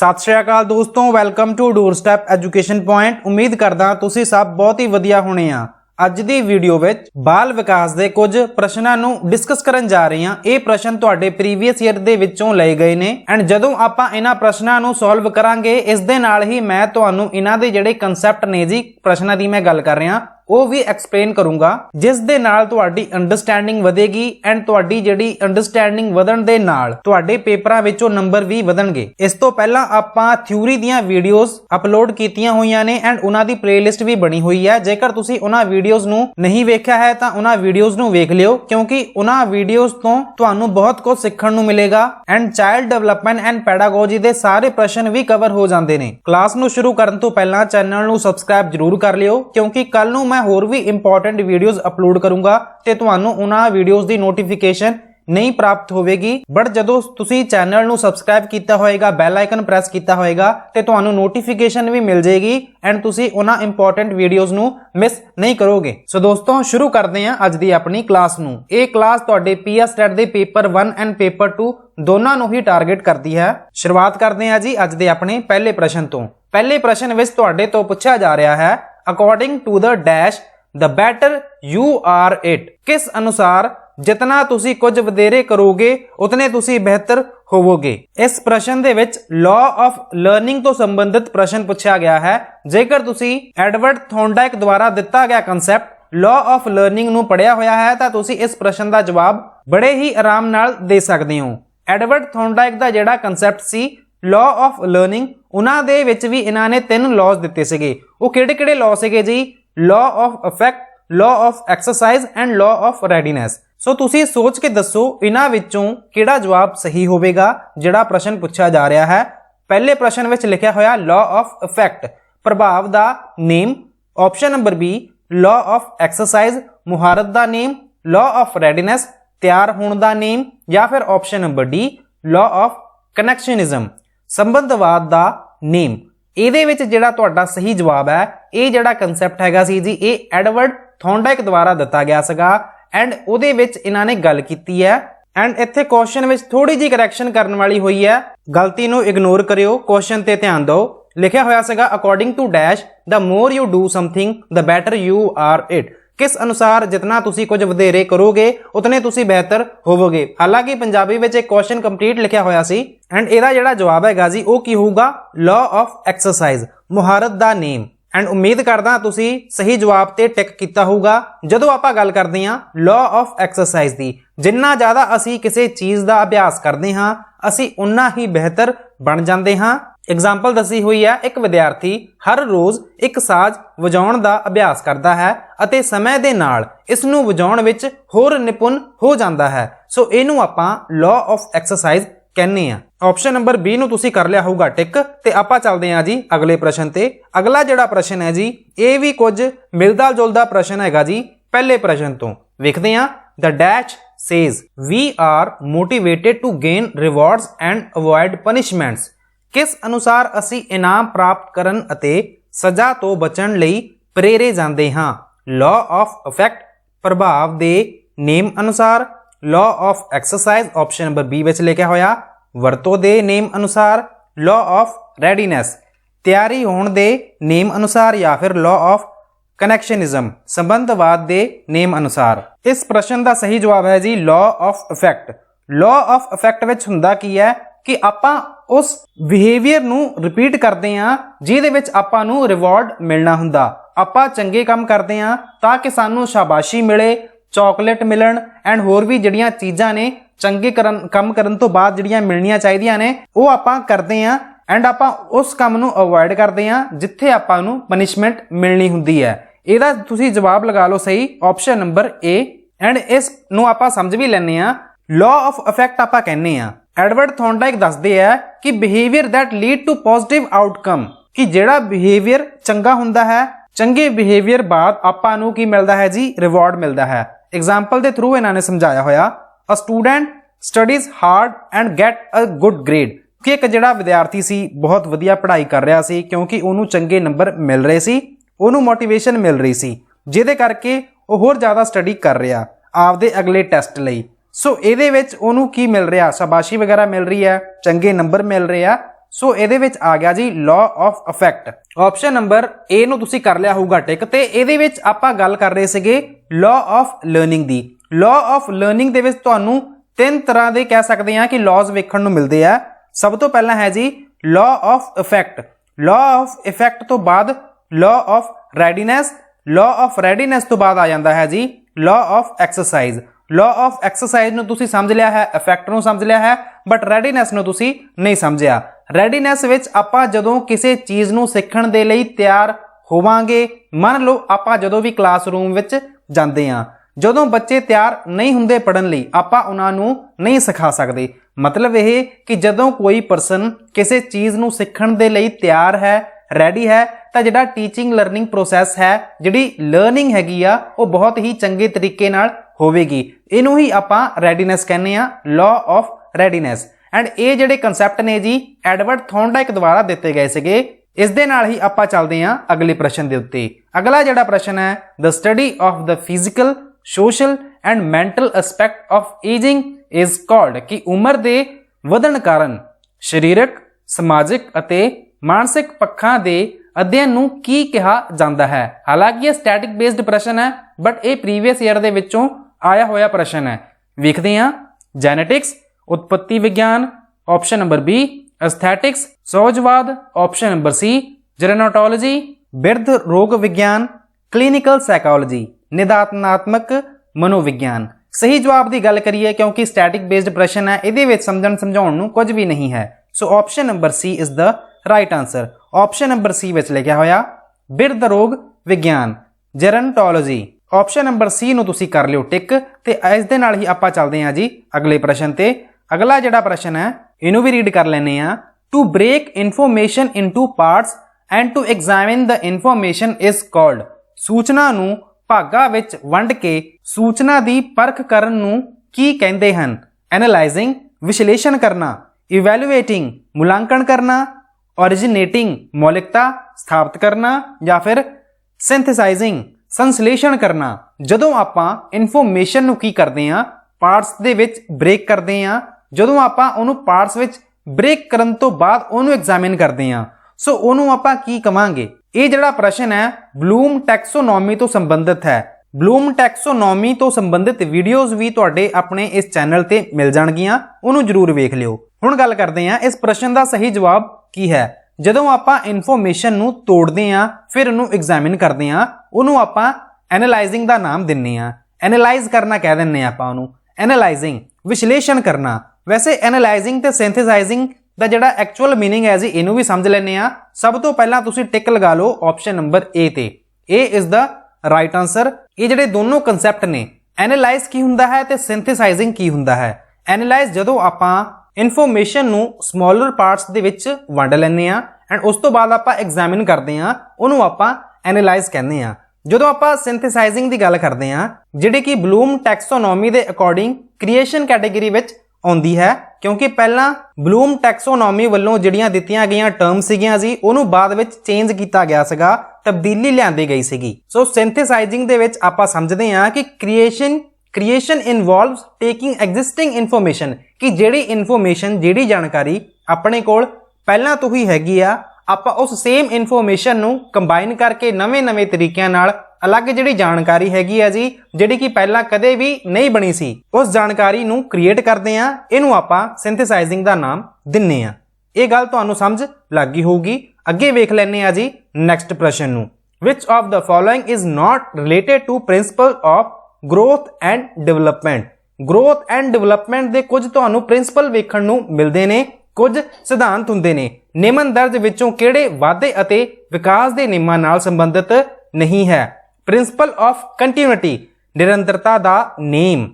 सत श्री अकाल दोस्तों, welcome to doorstep education point. उम्मीद करदा तुसी सब बहुत ही वधिया होने आ। ਅੱਜ ਦੀ ਵੀਡੀਓ ਵਿੱਚ ਬਾਲ ਵਿਕਾਸ ਦੇ ਕੁਝ ਪ੍ਰਸ਼ਨਾਂ ਨੂੰ ਡਿਸਕਸ ਕਰਨ ਜਾ ਰਹੇ ਹਾਂ। ਇਹ ਪ੍ਰਸ਼ਨ ਤੁਹਾਡੇ ਪ੍ਰੀਵੀਅਸ ਈਅਰ ਦੇ ਵਿੱਚੋਂ ਲਏ ਗਏ ਨੇ ਐਂਡ ਜਦੋਂ ਆਪਾਂ ਇਹਨਾਂ ਪ੍ਰਸ਼ਨਾਂ ਨੂੰ ਸੋਲਵ ਕਰਾਂਗੇ ਇਸ ਦੇ ਨਾਲ ਹੀ ਮੈਂ ਤੁਹਾਨੂੰ ਇਹਨਾਂ ਦੇ ਜਿਹੜੇ ਕਨਸੈਪਟ ਨੇ ਜੀ ਪ੍ਰਸ਼ਨਾਂ ਦੀ ਮੈਂ ਗੱਲ ਕਰ ਰਿਹਾ ਉਹ ਵੀ ਐਕਸਪਲੇਨ ਕਰੂੰਗਾ, ਜਿਸ ਦੇ ਨਾਲ ਤੁਹਾਡੀ ਅੰਡਰਸਟੈਂਡਿੰਗ ਵਧੇਗੀ ਐਂਡ ਤੁਹਾਡੀ ਜਿਹੜੀ ਅੰਡਰਸਟੈਂਡਿੰਗ ਵਧਣ ਦੇ ਨਾਲ ਤੁਹਾਡੇ ਪੇਪਰਾਂ ਵਿੱਚੋਂ ਨੰਬਰ ਵੀ ਵਧਣਗੇ। ਇਸ ਤੋਂ ਪਹਿਲਾਂ ਆਪਾਂ ਥਿਊਰੀ ਦੀਆਂ ਵੀਡੀਓਜ਼ ਅਪਲੋਡ ਕੀਤੀਆਂ ਹੋਈਆਂ ਨੇ ਐਂਡ ਉਹਨਾਂ ਦੀ ਪਲੇਲਿਸਟ ਵੀ ਬਣੀ ਹੋਈ ਹੈ। ਜੇਕਰ ਤੁਸੀਂ ਉਹਨਾਂ ਵੀਡੀਓਜ਼ ਨੂੰ ਨਹੀਂ ਵੇਖਿਆ ਹੈ ਤਾਂ ਉਹਨਾਂ ਵੀਡੀਓਜ਼ ਨੂੰ ਵੇਖ ਲਿਓ, ਕਿਉਂਕਿ ਉਹਨਾਂ ਵੀਡੀਓਜ਼ ਤੋਂ ਤੁਹਾਨੂੰ ਬਹੁਤ ਕੁਝ ਸਿੱਖਣ ਨੂੰ ਮਿਲੇਗਾ and child development and pedagogy ਦੇ ਸਾਰੇ ਪ੍ਰਸ਼ਨ ਵੀ ਕਵਰ ਹੋ ਜਾਂਦੇ ਨੇ। ਕਲਾਸ ਨੂੰ ਸ਼ੁਰੂ ਕਰਨ ਤੋਂ ਪਹਿਲਾਂ ਚੈਨਲ ਨੂੰ ਸਬਸਕ੍ਰਾਈਬ ਜ਼ਰੂਰ ਕਰ ਲਿਓ, ਕਿਉਂਕਿ ਕੱਲ ਨੂੰ ਮੈਂ ਹੋਰ ਵੀ ਇੰਪੋਰਟੈਂਟ ਵੀਡੀਓਜ਼ ਅਪਲੋਡ ਕਰੂੰਗਾ ਤੇ ਤੁਹਾਨੂੰ ਉਹਨਾਂ ਵੀਡੀਓਜ਼ ਦੀ ਨੋਟੀਫਿਕੇਸ਼ਨ नहीं प्राप्त होगी। बट जदों तुसी चैनल नू सबसक्राइब किया होएगा, बैल आइकन प्रेस किया होएगा ते तुहानू नोटिफिकेशन भी मिल जाएगी एंड तुसी उन्हां इंपॉर्टेंट वीडियोज़ नू मिस नहीं करोगे। सो दोस्तों शुरू करते हैं अज दी अपनी क्लास नू। ये क्लास तुहाडे पीएसटेट दे पेपर 1 एंड पेपर 2 दोनों नू ही टारगेट करती है। शुरुआत करते हैं जी अज दे अपने पहले प्रश्न तो। पहले प्रश्न विच तुहाडे तो पूछा जा रहा है, according to the dash the better you are it. किस अनुसार जितना तुसी कुछ वधेरे करोगे उतने तुसी बेहतर होवोगे। इस प्रश्न दे विच लॉ ऑफ लर्निंग तो संबंधित प्रश्न पूछा गया है। जेकर तुसी एडवर्ड थॉर्नडाइक द्वारा दिता गया कंसैप्ट लॉ ऑफ लर्निंग नू पढ़िया होया है तां तुसी इस प्रश्न दा जवाब बड़े ही आराम नाल दे सकदे हो। एडवर्ड थॉर्नडाइक दा जिहड़ा कंसैप्ट सी लॉ ऑफ लर्निंग, उन्हां दे विच भी इन्हां ने 3 लॉज दिते सीगे। वो किहड़े-किहड़े लॉ सीगे जी? Law of effect, law of exercise and law of readiness. So तुसी सोच के दसो इन्हां विचों किहड़ा जवाब सही होवेगा जिहड़ा प्रश्न पूछा जा रहा है। पहले प्रश्न विच लिखिया होया लॉ ऑफ इफेक्ट, प्रभाव दा नेम। Option number B law of exercise, मुहारत दा नेम। लॉ ऑफ रेडीनेस, तैयार होने दा नेम। या फिर option number D law of connectionism, संबंधवाद दा नेम। ਇਹਦੇ ਵਿੱਚ ਜਿਹੜਾ ਤੁਹਾਡਾ ਸਹੀ ਜਵਾਬ ਹੈ, ਇਹ ਜਿਹੜਾ ਕਨਸੈਪਟ ਹੈਗਾ ਸੀ ਜੀ ਇਹ ਐਡਵਰਡ ਥੌਰਨਡਾਈਕ ਦੁਆਰਾ ਦਿੱਤਾ ਗਿਆ ਸੀਗਾ ਐਂਡ ਉਹਦੇ ਵਿੱਚ ਇਹਨਾਂ ਨੇ ਗੱਲ ਕੀਤੀ ਹੈ। ਐਂਡ ਇੱਥੇ ਕੁਐਸਚਨ ਵਿੱਚ ਥੋੜੀ ਜਿਹੀ ਕਰੈਕਸ਼ਨ ਕਰਨ ਵਾਲੀ ਹੋਈ ਹੈ, ਗਲਤੀ ਨੂੰ ਇਗਨੋਰ ਕਰਿਓ, ਕੁਐਸਚਨ ਤੇ ਧਿਆਨ ਦਿਓ। ਲਿਖਿਆ ਹੋਇਆ ਸੀਗਾ according to dash the more you do something the better you are it. किस अनुसार जितना तुसी कुछ वधेरे करोगे उतने तुसी बेहतर होवोगे। हालांकि पंजाबी विच एक क्वेश्चन कंप्लीट लिखिया होया सी एंड इहदा जिहड़ा जवाब हैगा जी वो की होगा लॉ ऑफ एक्सरसाइज, मुहारत दा नेम। एंड उम्मीद करदा तुसी सही जवाब ते टिक कीता होगा। जदों आपां गल करदे हां लॉ ऑफ एक्सरसाइज दी, जिन्ना ज़्यादा असी किसी चीज़ दा अभ्यास करदे हां असी उन्ना ही बेहतर बन जांदे हां। एग्जाम्पल दसी हुई है, एक विद्यार्थी हर रोज़ एक साज वजाउण दा अभ्यास करता है अते समय दे नाल इस नूं वजाउण विच होर निपुण हो जाता है। सो इहनूं आपां लॉ ऑफ एक्सरसाइज कहने आ। ऑप्शन नंबर बी नूं तुसीं कर लिया होगा टिक ते आपां चलदे हां जी अगले प्रश्न ते। अगला जिहड़ा प्रश्न है जी ये भी कुछ मिलदा जुलदा प्रश्न हैगा जी पहले प्रश्न तो। वेखदे हां the dash says we are motivated to gain rewards and avoid punishments. किस अनुसार असी इनाम प्राप्त करन अते सजा तो बचण लई प्रेरे जांदे हां? लॉ ऑफ इफेक्ट, प्रभाव दे नेम अनुसार। Law of exercise, option number B विच लिखिया होया वरतों दे नेम अनुसार। लॉ ऑफ रेडीनेस, तैयारी होण दे नेम अनुसार। या फिर लॉ ऑफ कनैक्शनिज्म, संबंधवाद दे नेम अनुसार। इस प्रश्न का सही जवाब है जी law of effect. Law of effect विच हुंदा की है कि आपां उस बिहेवियर नूं रिपीट करते हैं जिहदे विच आपां नूं रिवॉर्ड मिलना हुंदा। आपां चंगे काम करते हैं तां कि सानूं शाबाशी मिले, चॉकलेट मिलन एंड होर भी जिहड़ियां चीज़ां ने चंगे काम करन तो बाद जिहड़ियां मिलनियां चाहीदियां ने वो आपां करते हैं एंड आपां उस काम नूं अवॉइड करते हैं जिथे आपां नूं पनिशमेंट मिलनी हुंदी है। इहदा तुसीं जवाब लगा लो सही ऑप्शन नंबर ए। एंड इस नूं आपां समझ भी लैंदे आ लॉ ऑफ इफेक्ट आपां कहने आ। एडवर्ड थॉर्नडाइक दसदे है कि behaviour that lead to positive outcome, कि जिहड़ा बिहेवियर चंगा हुंदा है, चंगे बिहेवियर बाद आपां नूं की मिलदा है जी रिवॉर्ड मिलदा है। एग्जाम्पल के थ्रू इन्होंने समझाया होया a student studies hard and get a good grade, कि एक जिहड़ा विद्यार्थी सी बहुत वधिया पढ़ाई कर रहा सी क्योंकि उन्होंने चंगे नंबर मिल रहे सी, उन्होंने मोटिवेशन मिल रही सी जिहदे करके वो होर ज़्यादा स्टडी कर रहा आपदे अगले टैसट लई। सो इहदे विच उहनूं की मिल रहा, शाबाशी वगैरह मिल रही है, चंगे नंबर मिल रहे हैं। ਸੋ ਇਹਦੇ ਵਿੱਚ ਆ ਗਿਆ ਜੀ law of effect. Option number A ਨੂੰ ਤੁਸੀਂ ਕਰ ਲਿਆ ਹੋਊਗਾ ਟਿਕ। ਤੇ ਇਹਦੇ ਵਿੱਚ ਆਪਾਂ ਗੱਲ ਕਰ ਰਹੇ ਸੀਗੇ law of learning the. Law of learning ਦੇ ਵਿੱਚ ਤੁਹਾਨੂੰ ਤਿੰਨ ਤਰ੍ਹਾਂ ਦੇ ਕਹਿ ਸਕਦੇ ਹਾਂ ਕਿ ਲਾਜ਼ ਵੇਖਣ ਨੂੰ ਮਿਲਦੇ ਆ। ਸਭ ਤੋਂ ਪਹਿਲਾਂ ਹੈ ਜੀ law of effect. Law of effect ਤੋਂ ਬਾਅਦ law of readiness. Law of readiness ਤੋਂ ਬਾਅਦ ਆ ਜਾਂਦਾ ਹੈ ਜੀ law of exercise. Law of exercise ਨੂੰ ਤੁਸੀਂ ਸਮਝ ਲਿਆ ਹੈ, ਇਫੈਕਟ ਨੂੰ ਸਮਝ ਲਿਆ ਹੈ, ਬਟ ਰੈਡੀਨੈਸ ਨੂੰ ਤੁਸੀਂ ਨਹੀਂ ਸਮਝਿਆ। ਰੈਡੀਨੈਸ ਵਿੱਚ ਆਪਾਂ ਜਦੋਂ ਕਿਸੇ ਚੀਜ਼ ਨੂੰ ਸਿੱਖਣ ਦੇ ਲਈ ਤਿਆਰ ਹੋਵਾਂਗੇ, ਮੰਨ ਲਓ ਆਪਾਂ ਜਦੋਂ ਵੀ ਕਲਾਸਰੂਮ ਵਿੱਚ ਜਾਂਦੇ ਹਾਂ, ਜਦੋਂ ਬੱਚੇ ਤਿਆਰ ਨਹੀਂ ਹੁੰਦੇ ਪੜ੍ਹਨ ਲਈ, ਆਪਾਂ ਉਹਨਾਂ ਨੂੰ ਨਹੀਂ ਸਿਖਾ ਸਕਦੇ। ਮਤਲਬ ਇਹ ਕਿ ਜਦੋਂ ਕੋਈ ਪਰਸਨ ਕਿਸੇ ਚੀਜ਼ ਨੂੰ ਸਿੱਖਣ ਦੇ ਲਈ ਤਿਆਰ ਹੈ, ਰੈਡੀ ਹੈ, ਤਾਂ ਜਿਹੜਾ ਟੀਚਿੰਗ ਲਰਨਿੰਗ ਪ੍ਰੋਸੈਸ ਹੈ, ਜਿਹੜੀ ਲਰਨਿੰਗ ਹੈਗੀ ਆ, ਉਹ ਬਹੁਤ ਹੀ ਚੰਗੇ ਤਰੀਕੇ ਨਾਲ ਹੋਵੇਗੀ। ਇਹਨੂੰ ਹੀ ਆਪਾਂ ਰੈਡੀਨੈਸ ਕਹਿੰਦੇ ਆ, ਲਾਅ ਆਫ ਰੈਡੀਨੈਸ। ਐਂਡ ਇਹ ਜਿਹੜੇ ਕਨਸੈਪਟ ਨੇ ਜੀ ਐਡਵਰਡ ਥੌਰਨਡਾਈਕ ਦੁਆਰਾ ਦਿੱਤੇ ਗਏ ਸੀਗੇ। ਇਸ ਦੇ ਨਾਲ ਹੀ ਆਪਾਂ ਚੱਲਦੇ ਹਾਂ ਅਗਲੇ ਪ੍ਰਸ਼ਨ ਦੇ ਉੱਤੇ। ਅਗਲਾ ਜਿਹੜਾ ਪ੍ਰਸ਼ਨ ਹੈ, the study of the physical, social and mental aspect of ageing is called, ਕਿ ਉਮਰ ਦੇ ਵਧਣ ਕਾਰਨ ਸਰੀਰਕ, ਸਮਾਜਿਕ ਅਤੇ ਮਾਨਸਿਕ ਪੱਖਾਂ ਦੇ ਅਧਿਐਨ ਨੂੰ ਕੀ ਕਿਹਾ ਜਾਂਦਾ ਹੈ। ਹਾਲਾਂਕਿ ਇਹ ਸਟੈਟਿਕ ਬੇਸਡ ਪ੍ਰਸ਼ਨ ਹੈ, ਬਟ ਇਹ ਪ੍ਰੀਵੀਅਸ ਈਅਰ ਦੇ ਵਿੱਚੋਂ ਆਇਆ ਹੋਇਆ ਪ੍ਰਸ਼ਨ ਹੈ। ਵੇਖਦੇ ਹਾਂ ਜੈਨੇਟਿਕਸ, ਉਤਪत्ति ਵਿਗਿਆਨ, ਆਪਸ਼ਨ ਨੰਬਰ B ਐਸਥੈਟਿਕਸ, ਸੋਜਵਾਦ, ਆਪਸ਼ਨ ਨੰਬਰ C ਜੈਰਨਟੋਲੋਜੀ, ਬਿਰਧ ਰੋਗ ਵਿਗਿਆਨ, ਕਲੀਨਿਕਲ ਸਾਈਕੋਲੋਜੀ, ਨਿਦਾਨਾਤਮਕ ਮਨੋਵਿਗਿਆਨ। ਸਹੀ ਜਵਾਬ ਦੀ ਗੱਲ ਕਰੀਏ, ਕਿਉਂਕਿ ਸਟੈਟਿਕ ਬੇਸਡ ਪ੍ਰਸ਼ਨ ਹੈ, ਇਹਦੇ ਵਿੱਚ ਸਮਝਣ ਸਮਝਾਉਣ ਨੂੰ ਕੁਝ ਵੀ ਨਹੀਂ ਹੈ। ਸੋ option number C is the right answer. Option number C ਵਿੱਚ ਲਿਖਿਆ ਹੋਇਆ ਬਿਰਧ ਰੋਗ ਵਿਗਿਆਨ, ਜੈਰਨਟੋਲੋਜੀ। ਆਪਸ਼ਨ ਨੰਬਰ C ਨੂੰ ਤੁਸੀਂ ਕਰ ਲਿਓ ਟਿਕ। ਤੇ ਇਸ ਦੇ ਨਾਲ ਹੀ ਆਪਾਂ ਚੱਲਦੇ ਹਾਂ ਜੀ ਅਗਲੇ ਪ੍ਰਸ਼ਨ ਤੇ। ਅਗਲਾ ਜਿਹੜਾ ਪ੍ਰਸ਼ਨ ਹੈ ਇਹਨੂੰ ਵੀ ਰੀਡ ਕਰ ਲੈਨੇ ਆ। To break information into parts and to examine the information is called. ਸੂਚਨਾ ਨੂੰ ਭਾਗਾਂ ਵਿੱਚ ਵੰਡ ਕੇ ਸੂਚਨਾ ਦੀ ਪਰਖ ਕਰਨ ਨੂੰ ਕੀ ਕਹਿੰਦੇ ਹਨ? ਐਨਾਲਾਈਜ਼ਿੰਗ ਵਿਸ਼ਲੇਸ਼ਣ ਕਰਨਾ, ਇਵੈਲੂਏਟਿੰਗ ਮੁਲਾਂਕਣ ਕਰਨਾ, ओरिजिनेटिंग मौलिकता स्थापित करना, या फिर सिंथेसाइजिंग संश्लेषण करना। जदों आपां इन्फॉर्मेशन नूं की करदे हां, पार्ट्स दे विच ब्रेक करदे हां, जदों आपां ओनू पार्ट्स विच ब्रेक करन तो बाद ओनू एग्जामिन करदे हां, सो ओनू आपां की कवांगे? ये जिहड़ा प्रश्न है ब्लूम टैक्सोनॉमी तो संबंधित है। ब्लूम टैक्सोनॉमी तो संबंधित वीडियोज़ भी तुहाडे अपने इस चैनल ते मिल जाणगियां, ओनू जरूर वेख लिओ। हुण गल करदे हां इस प्रश्न दा सही जवाब की है। जदों आपां इन्फॉर्मेशन नूं तोड़दे हां, फिर उहनूं एग्जामिन करदे हां, उहनूं आपां एनालाइजिंग दा नाम दिंदे हां। एनालाइज करना कह दिंदे आपां उहनूं, एनालाइजिंग विश्लेषण करना। वैसे एनालाइजिंग ते सिंथेसाइजिंग दा जिहड़ा एक्चुअल मीनिंग है जी इहनूं भी समझ लैंदे हां। सब तो पहलां तुसीं टिक लगा लो ऑप्शन नंबर ए ते। ए इज द राइट आंसर। ये जिहड़े दोनों कंसैप्ट ने, एनालाइज की हुंदा है ते सिंथेसाइजिंग की हुंदा है। एनालाइज जदों आपां इन्फॉर्मेशन नूं स्मॉलर पार्ट्स दे विच वंड लैंदे हां एंड उस तो बाद आपां एग्जामिन करदे हां, उहनूं आपां एनालाइज कहंदे हां। जदों आपां सिंथेसाइजिंग दी गल करदे हां, जिहड़ी कि ब्लूम टैक्सोनॉमी दे अकॉर्डिंग क्रिएशन कैटेगरी विच आउंदी है, क्योंकि पहला ब्लूम टैक्सोनॉमी वल्लों जिहड़ियां दित्तियां गईयां टर्म सीगीआं जी, उहनूं बाद विच चेंज कीता गया सीगा, तब्दीली लिआंदी गई सीगी। सो सिंथेसाइजिंग दे विच आपां समझदे हां कि creation involves taking existing information, कि जिहड़ी इन्फॉर्मेशन जिहड़ी जानकारी अपने कोल पहलां तो ही हैगी आ, आपां उस सेम इन्फॉर्मेशन नूं कंबाइन करके नवे तरीकिਆਂ ਨਾਲ अलग जिहड़ी जानकारी हैगी आ जी, जिहड़ी कि पहलां कदे भी नहीं बनी सी, उस जानकारी नूं क्रिएट करदे आ, इहनूं आपां सिंथेसाइजिंग दा नाम दिन्ने आ। ਇਹ ਗੱਲ ਤੁਹਾਨੂੰ ਸਮਝ ਲੱਗ ਗਈ ਹੋਊਗੀ। ਅੱਗੇ ਵੇਖ ਲੈਣੇ ਆ ਜੀ ਨੈਕਸਟ ਪ੍ਰਸ਼ਨ ਨੂੰ। Which of the following is not related to principle of growth and development? growth and development ਦੇ ਕੁਝ ਤੁਹਾਨੂੰ ਪ੍ਰਿੰਸੀਪਲ ਵੇਖਣ ਨੂੰ ਮਿਲਦੇ ਨੇ, ਕੁਝ ਸਿਧਾਂਤ ਹੁੰਦੇ ਨੇ। ਨਿਮਨ ਦਰਜ ਵਿੱਚੋਂ ਕਿਹੜੇ ਵਾਧੇ ਅਤੇ ਵਿਕਾਸ ਦੇ ਨਿਯਮਾਂ ਨਾਲ ਸੰਬੰਧਿਤ ਨਹੀਂ ਹੈ? ਪ੍ਰਿੰਸੀਪਲ ਆਫ ਕੰਟੀਨਿਊਟੀ, ਨਿਰੰਤਰਤਾ ਦਾ ਨੇਮ।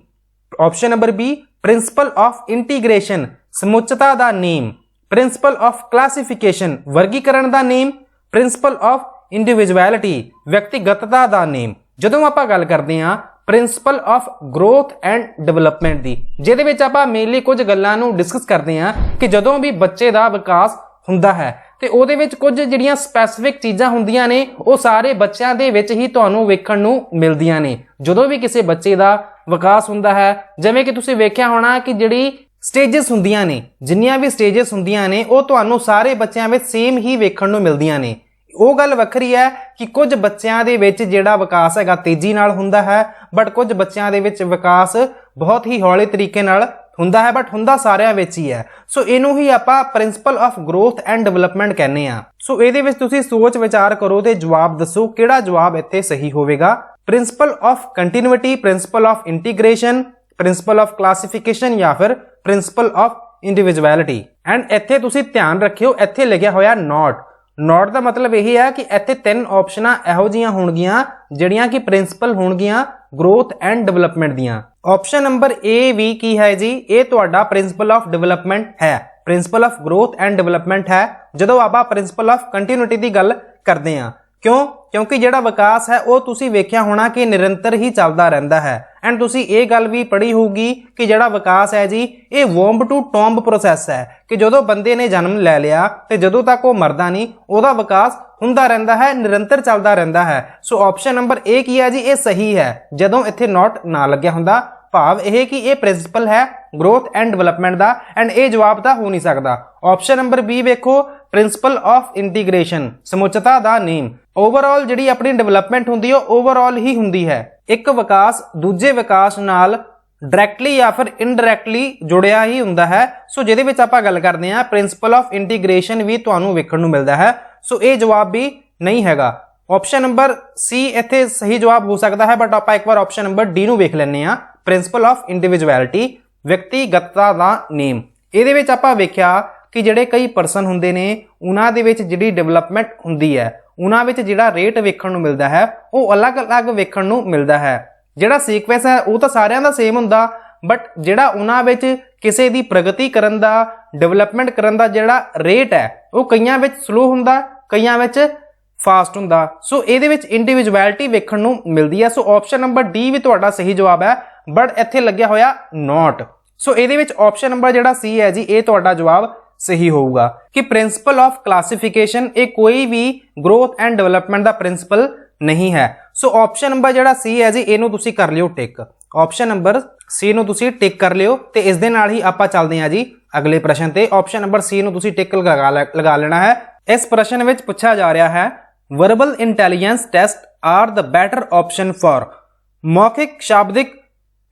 Option number B principle of integration, ਸਮੁੱਚਤਾ ਦਾ ਨੇਮ। ਪ੍ਰਿੰਸੀਪਲ ਆਫ ਕਲਾਸੀਫਿਕੇਸ਼ਨ, ਵਰਗੀਕਰਨ ਦਾ ਨੇਮ। ਪ੍ਰਿੰਸੀਪਲ ਆਫ ਇੰਡੀਵਿਜੁਅਲਿਟੀ, ਵਿਅਕਤੀਗਤਤਾ ਦਾ ਨੇਮ। ਜਦੋਂ ਆਪਾਂ ਗੱਲ ਕਰਦੇ ਹਾਂ principal of growth and development ਦੀ, ਜਿਹਦੇ ਵਿੱਚ ਆਪਾਂ ਮੇਨਲੀ ਕੁਝ ਗੱਲਾਂ ਨੂੰ ਡਿਸਕਸ ਕਰਦੇ ਹਾਂ ਕਿ ਜਦੋਂ ਵੀ ਬੱਚੇ ਦਾ ਵਿਕਾਸ ਹੁੰਦਾ ਹੈ ਤੇ ਉਹਦੇ ਵਿੱਚ ਕੁਝ ਜਿਹੜੀਆਂ ਸਪੈਸੀਫਿਕ ਚੀਜ਼ਾਂ ਹੁੰਦੀਆਂ ਨੇ, ਉਹ ਸਾਰੇ ਬੱਚਿਆਂ ਦੇ ਵਿੱਚ ਹੀ ਤੁਹਾਨੂੰ ਵੇਖਣ ਨੂੰ ਮਿਲਦੀਆਂ ਨੇ। ਜਦੋਂ ਵੀ ਕਿਸੇ ਬੱਚੇ ਦਾ ਵਿਕਾਸ ਹੁੰਦਾ ਹੈ, ਜਿਵੇਂ ਕਿ ਤੁਸੀਂ ਵੇਖਿਆ ਹੋਣਾ ਕਿ ਜਿਹੜੀ ਸਟੇजेस ਹੁੰਦੀਆਂ ਨੇ, ਜਿੰਨੀਆਂ ਵੀ ਸਟੇजेस ਹੁੰਦੀਆਂ ਨੇ ਉਹ ਤੁਹਾਨੂੰ ਸਾਰੇ ਬੱਚਿਆਂ ਵਿੱਚ ਸੇਮ ਹੀ ਵੇਖਣ ਨੂੰ ਮਿਲਦੀਆਂ ਨੇ। ਉਹ ਗੱਲ ਵੱਖਰੀ ਹੈ ਕਿ ਕੁਝ ਬੱਚਿਆਂ ਦੇ ਵਿੱਚ ਜਿਹੜਾ ਵਿਕਾਸ ਹੈਗਾ ਤੇਜ਼ੀ ਨਾਲ ਹੁੰਦਾ ਹੈ, ਬਟ ਕੁਝ ਬੱਚਿਆਂ ਦੇ ਵਿੱਚ ਵਿਕਾਸ ਬਹੁਤ ਹੀ ਹੌਲੇ ਤਰੀਕੇ ਨਾਲ ਹੁੰਦਾ ਹੈ, ਬਟ ਹੁੰਦਾ ਸਾਰਿਆਂ ਵਿੱਚ ਹੀ ਹੈ। ਸੋ ਇਹਨੂੰ ਹੀ ਆਪਾਂ principal of growth and development ਕਹਿੰਦੇ ਆ। ਸੋ ਇਹਦੇ ਵਿੱਚ ਤੁਸੀਂ ਸੋਚ ਵਿਚਾਰ ਕਰੋ ਤੇ ਜਵਾਬ ਦੱਸੋ ਕਿਹੜਾ ਜਵਾਬ ਇੱਥੇ ਸਹੀ ਹੋਵੇਗਾ। Principal of continuity, principal of integration, principal of classification ਜਾਂ ਫਿਰ ਪ੍ਰਿੰਸੀਪਲ ਆਫ ਇੰਡੀਵਿਜੁਅਲਿਟੀ। ਐਂਡ ਇੱਥੇ ਤੁਸੀਂ ਧਿਆਨ ਰੱਖਿਓ, ਇੱਥੇ ਲਿਖਿਆ ਹੋਇਆ ਨੋਟ ਦਾ ਮਤਲਬ ਇਹ ਹੈ ਕਿ ਇੱਥੇ ਤਿੰਨ ਆਪਸ਼ਨਾਂ ਇਹੋ ਜਿਹੀਆਂ ਹੋਣਗੀਆਂ ਜਿਹੜੀਆਂ ਕਿ ਪ੍ਰਿੰਸੀਪਲ ਹੋਣਗੀਆਂ ਗਰੋਥ ਐਂਡ ਡਿਵੈਲਪਮੈਂਟ ਦੀਆਂ। ਆਪਸ਼ਨ ਨੰਬਰ ਏ ਵੀ ਕੀ ਹੈ ਜੀ, ਇਹ ਤੁਹਾਡਾ ਪ੍ਰਿੰਸੀਪਲ ਆਫ ਡਿਵੈਲਪਮੈਂਟ ਹੈ, principle of growth and development ਹੈ ਜਦੋਂ ਆਪਾਂ ਪ੍ਰਿੰਸੀਪਲ ਆਫ ਕੰਟੀਨਿਊਟੀ ਦੀ ਗੱਲ ਕਰਦੇ ਹਾਂ। ਕਿਉਂਕਿ ਜਿਹੜਾ ਵਿਕਾਸ ਹੈ ਉਹ ਤੁਸੀਂ ਵੇਖਿਆ ਹੋਣਾ ਕਿ ਨਿਰੰਤਰ ਹੀ ਚੱਲਦਾ ਰਹਿੰਦਾ ਹੈ। ਐਂਡ ਤੁਸੀਂ ਇਹ ਗੱਲ ਵੀ ਪੜ੍ਹੀ ਹੋਊਗੀ ਕਿ ਜਿਹੜਾ ਵਿਕਾਸ ਹੈ ਜੀ ਇਹ ਵੋਂਬ ਟੂ ਟੌਂਬ ਪ੍ਰੋਸੈਸ ਹੈ, ਕਿ ਜਦੋਂ ਬੰਦੇ ਨੇ ਜਨਮ ਲੈ ਲਿਆ ਤੇ ਜਦੋਂ ਤੱਕ ਉਹ ਮਰਦਾ ਨਹੀਂ ਉਹਦਾ ਵਿਕਾਸ ਹੁੰਦਾ ਰਹਿੰਦਾ ਹੈ, ਨਿਰੰਤਰ ਚੱਲਦਾ ਰਹਿੰਦਾ ਹੈ। ਸੋ ਆਪਸ਼ਨ ਨੰਬਰ ਏ ਕੀ ਹੈ ਜੀ, ਇਹ ਸਹੀ ਹੈ ਜਦੋਂ ਇੱਥੇ ਨੋਟ ਨਾ ਲੱਗਿਆ ਹੁੰਦਾ, ਭਾਵ ਇਹ ਕਿ ਇਹ ਪ੍ਰਿੰਸੀਪਲ ਹੈ ਗਰੋਥ ਐਂਡ ਡਿਵੈਲਪਮੈਂਟ ਦਾ, ਐਂਡ ਇਹ ਜਵਾਬ ਤਾਂ ਹੋ ਨਹੀਂ ਸਕਦਾ। ਆਪਸ਼ਨ ਨੰਬਰ ਬੀ ਵੇਖੋ, ਪ੍ਰਿੰਸੀਪਲ ਆਫ ਇੰਟੀਗ੍ਰੇਸ਼ਨ, ਸਮੁੱਚਤਾ ਦਾ ਨੇਮ। ਓਵਰਆਲ ਜਿਹੜੀ ਆਪਣੀ ਡਿਵੈਲਪਮੈਂਟ ਹੁੰਦੀ ਹੈ ਓਵਰਆਲ ਹੀ ਹੁੰਦੀ ਹੈ, ਇੱਕ ਵਿਕਾਸ ਦੂਜੇ ਵਿਕਾਸ ਨਾਲ ਡਾਇਰੈਕਟਲੀ ਜਾਂ ਫਿਰ ਇਨਡਾਇਰੈਕਟਲੀ ਜੁੜਿਆ ਹੀ ਹੁੰਦਾ ਹੈ। ਸੋ ਜਿਹਦੇ ਵਿੱਚ ਆਪਾਂ ਗੱਲ ਕਰਦੇ ਹਾਂ ਪ੍ਰਿੰਸੀਪਲ ਆਫ ਇੰਟੀਗ੍ਰੇਸ਼ਨ ਵੀ ਤੁਹਾਨੂੰ ਵੇਖਣ ਨੂੰ ਮਿਲਦਾ ਹੈ। ਸੋ ਇਹ ਜਵਾਬ ਵੀ ਨਹੀਂ ਹੈਗਾ। ਆਪਸ਼ਨ ਨੰਬਰ ਸੀ ਇੱਥੇ ਸਹੀ ਜਵਾਬ ਹੋ ਸਕਦਾ ਹੈ, ਬਟ ਆਪਾਂ ਇੱਕ ਵਾਰ ਆਪਸ਼ਨ ਨੰਬਰ ਡੀ ਨੂੰ ਵੇਖ ਲੈਂਦੇ ਹਾਂ, ਪ੍ਰਿੰਸੀਪਲ ਆਫ ਇੰਡੀਵਿਜੁਅਲਿਟੀ, ਵਿਅਕਤੀਗਤਤਾ ਦਾ ਨੇਮ। ਇਹਦੇ ਵਿੱਚ ਆਪਾਂ ਵੇਖਿਆ ਕਿ ਜਿਹੜੇ ਕਈ ਪਰਸਨ ਹੁੰਦੇ ਨੇ ਉਹਨਾਂ ਦੇ ਵਿੱਚ ਜਿਹੜੀ ਡਿਵੈਲਪਮੈਂਟ ਹੁੰਦੀ ਹੈ ਉਹਨਾਂ ਵਿੱਚ ਜਿਹੜਾ ਰੇਟ ਵੇਖਣ ਨੂੰ ਮਿਲਦਾ ਹੈ ਉਹ ਅਲੱਗ-ਅਲੱਗ ਵੇਖਣ ਨੂੰ ਮਿਲਦਾ ਹੈ। ਜਿਹੜਾ ਸੀਕੁਐਂਸ ਹੈ ਉਹ ਤਾਂ ਸਾਰਿਆਂ ਦਾ ਸੇਮ ਹੁੰਦਾ, ਬਟ ਜਿਹੜਾ ਉਹਨਾਂ ਵਿੱਚ ਕਿਸੇ ਦੀ ਪ੍ਰਗਤੀ ਕਰਨ ਦਾ, ਡਿਵੈਲਪਮੈਂਟ ਕਰਨ ਦਾ ਜਿਹੜਾ ਰੇਟ ਹੈ ਉਹ ਕਈਆਂ ਵਿੱਚ ਸਲੋ ਹੁੰਦਾ, ਕਈਆਂ ਵਿੱਚ ਫਾਸਟ ਹੁੰਦਾ। ਸੋ ਇਹਦੇ ਵਿੱਚ ਇੰਡੀਵਿਜੁਅਲਿਟੀ ਵੇਖਣ ਨੂੰ ਮਿਲਦੀ ਹੈ। ਸੋ ਆਪਸ਼ਨ ਨੰਬਰ ਡੀ ਵੀ ਤੁਹਾਡਾ ਸਹੀ ਜਵਾਬ ਹੈ, ਬਟ ਇੱਥੇ ਲੱਗਿਆ ਹੋਇਆ ਨੋਟ। ਸੋ ਇਹਦੇ ਵਿੱਚ ਆਪਸ਼ਨ ਨੰਬਰ ਜਿਹੜਾ ਸੀ ਹੈ ਜੀ ਇਹ ਤੁਹਾਡਾ ਜਵਾਬ ਸਹੀ ਹੋਊਗਾ ਕਿ ਪ੍ਰਿੰਸੀਪਲ ਆਫ ਕਲਾਸੀਫਿਕੇਸ਼ਨ ਇਹ ਕੋਈ ਵੀ ਗਰੋਥ ਐਂਡ ਡਿਵੈਲਪਮੈਂਟ ਦਾ ਪ੍ਰਿੰਸੀਪਲ ਨਹੀਂ ਹੈ। ਸੋ ਆਪਸ਼ਨ ਨੰਬਰ ਜਿਹੜਾ ਸੀ ਹੈ ਜੀ ਇਹਨੂੰ ਤੁਸੀਂ ਕਰ ਲਿਓ ਟਿਕ, ਆਪਸ਼ਨ ਨੰਬਰ ਸੀ ਨੂੰ ਤੁਸੀਂ ਟਿਕ ਕਰ ਲਿਓ। ਤੇ ਇਸ ਦੇ ਨਾਲ ਹੀ ਆਪਾਂ ਚੱਲਦੇ ਹਾਂ ਜੀ ਅਗਲੇ ਪ੍ਰਸ਼ਨ ਤੇ। ਆਪਸ਼ਨ ਨੰਬਰ ਸੀ ਨੂੰ ਤੁਸੀਂ ਟਿਕ ਲਗਾ ਲੈਣਾ ਹੈ। ਇਸ ਪ੍ਰਸ਼ਨ ਵਿੱਚ ਪੁੱਛਿਆ ਜਾ ਰਿਹਾ ਹੈ verbal intelligence test are the better option for, ਮੌਖਿਕ ਸ਼ਾਬਦਿਕ